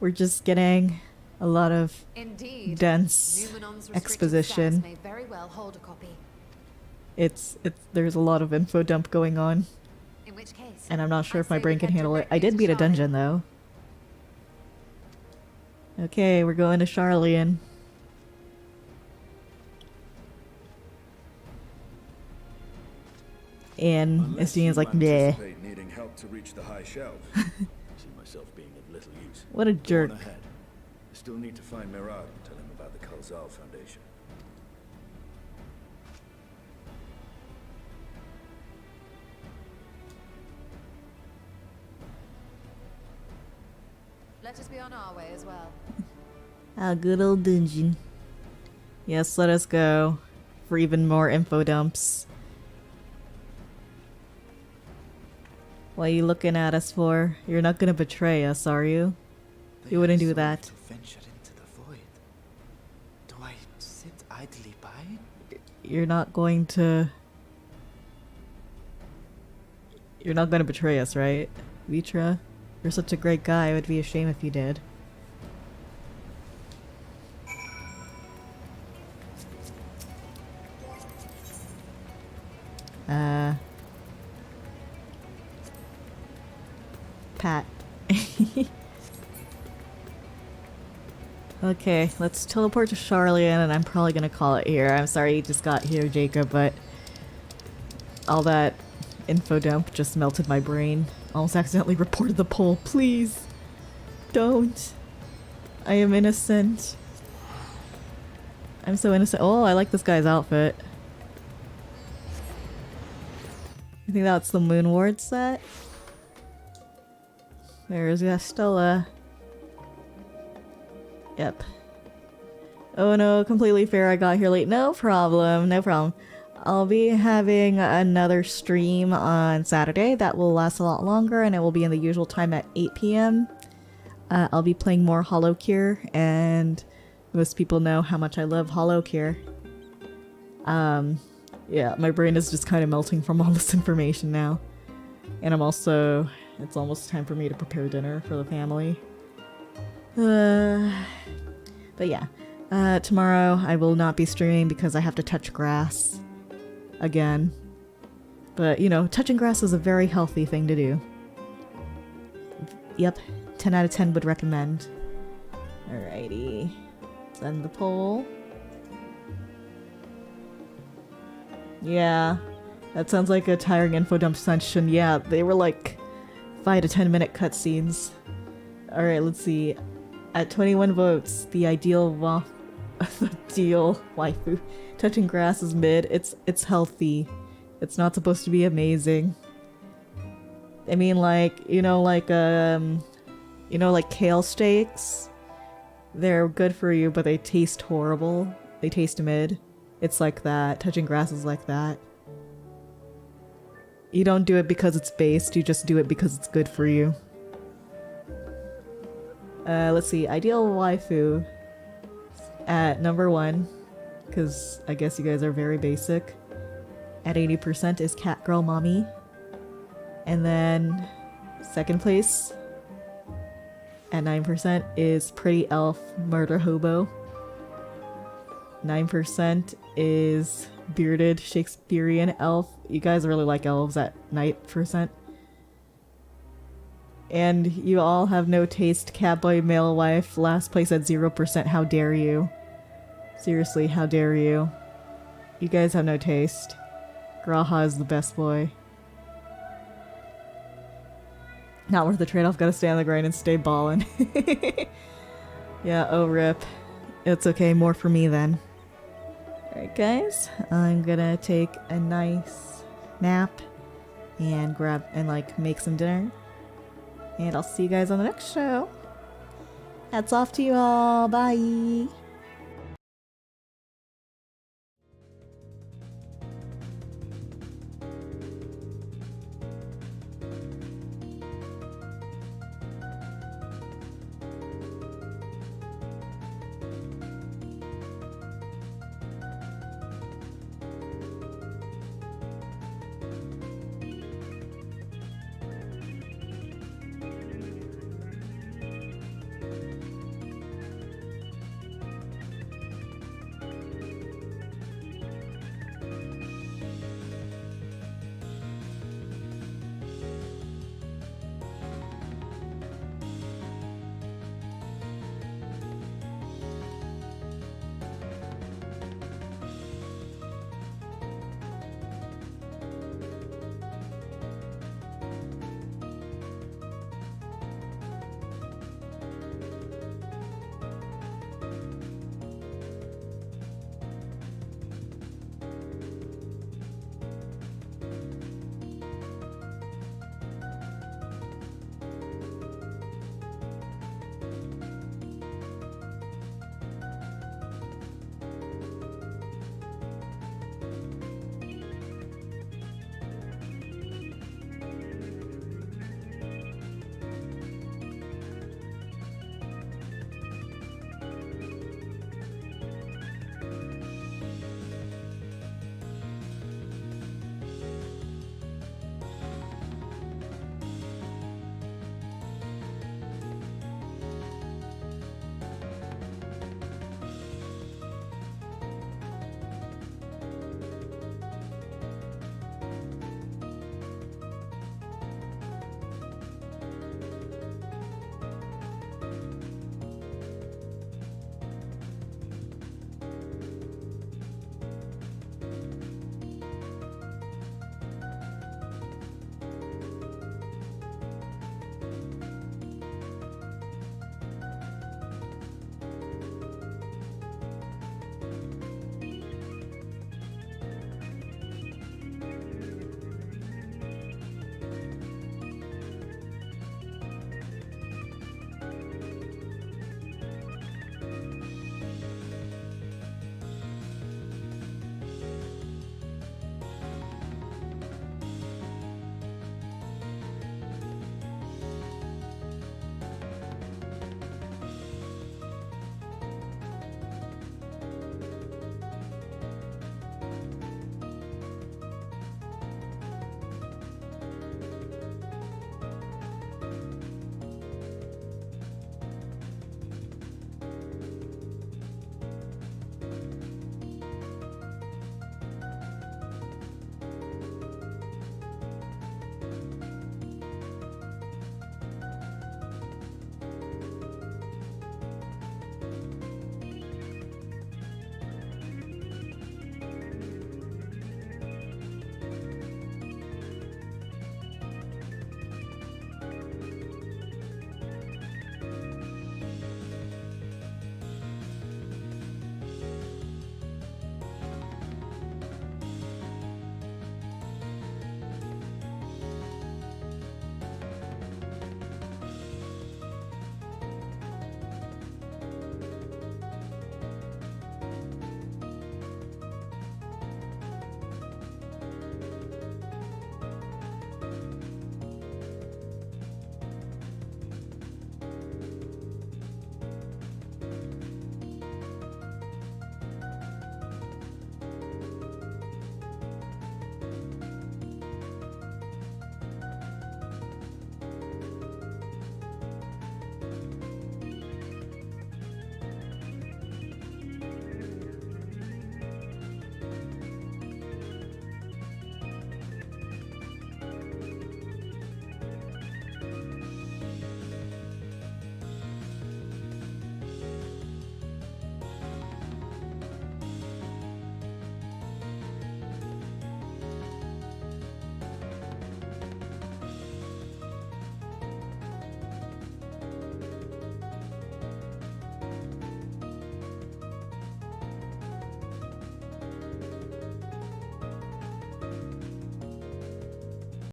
We're just getting a lot of dense exposition. May very well hold a copy. There's a lot of info dump going on. In which case, and I'm not sure if my brain can handle it. I did beat a dungeon though. Okay, we're going to Charlian. And Estinien's like, nah. Needing help to reach the high shelf. See myself being of little use. What a jerk. Go on ahead. I still need to find Mirad and tell him about the Calzal Foundation. Let us be on our way as well. Ah, good old dungeon. Yes, let us go for even more info dumps. What are you looking at us for? You're not gonna betray us, are you? You wouldn't do that. To venture into the void. Do I sit idly by? You're not going to... You're not gonna betray us, right? Vitra? You're such a great guy, it would be a shame if you did. Pat. Okay, let's teleport to Charlian, and I'm probably gonna call it here. I'm sorry you just got here, Jacob, but all that info dump just melted my brain. Almost accidentally reported the poll. Please don't. I am innocent. I'm so innocent. Oh, I like this guy's outfit. I think that's the Moon Ward set. There's Gastola. Yep. Oh no, completely fair, I got here late. No problem, no problem. I'll be having another stream on Saturday that will last a lot longer, and it will be in the usual time at 8 p.m. I'll be playing more Hollow Cure, and most people know how much I love Hollow Cure. Yeah, my brain is just kind of melting from all this information now. And I'm also... It's almost time for me to prepare dinner for the family. But yeah. Tomorrow I will not be streaming because I have to touch grass. Again. But, you know, touching grass is a very healthy thing to do. Yep. 10 out of 10 would recommend. Alrighty. Send the poll. Yeah. That sounds like a tiring info dump session. Yeah, they were like 5 to 10 minute cutscenes. Alright, let's see. At 21 votes, the ideal waifu. Touching grass is mid. It's healthy. It's not supposed to be amazing. I mean, like, you know, like kale steaks? They're good for you, but they taste horrible. They taste mid. It's like that. Touching grass is like that. You don't do it because it's based, you just do it because it's good for you. Let's see. Ideal waifu at number 1, because I guess you guys are very basic. At 80% is catgirl mommy. And then second place at 9% is pretty elf murder hobo. 9% is bearded Shakespearean elf. You guys really like elves at 9%. And you all have no taste. Catboy male wife. Last place at 0%. How dare you? Seriously, how dare you? You guys have no taste. Graha is the best boy. Not worth the trade-off. Gotta stay on the grind and stay ballin'. Yeah, oh rip. It's okay, more for me then. Alright guys, I'm gonna take a nice nap and make some dinner. And I'll see you guys on the next show. Hats off to you all. Bye.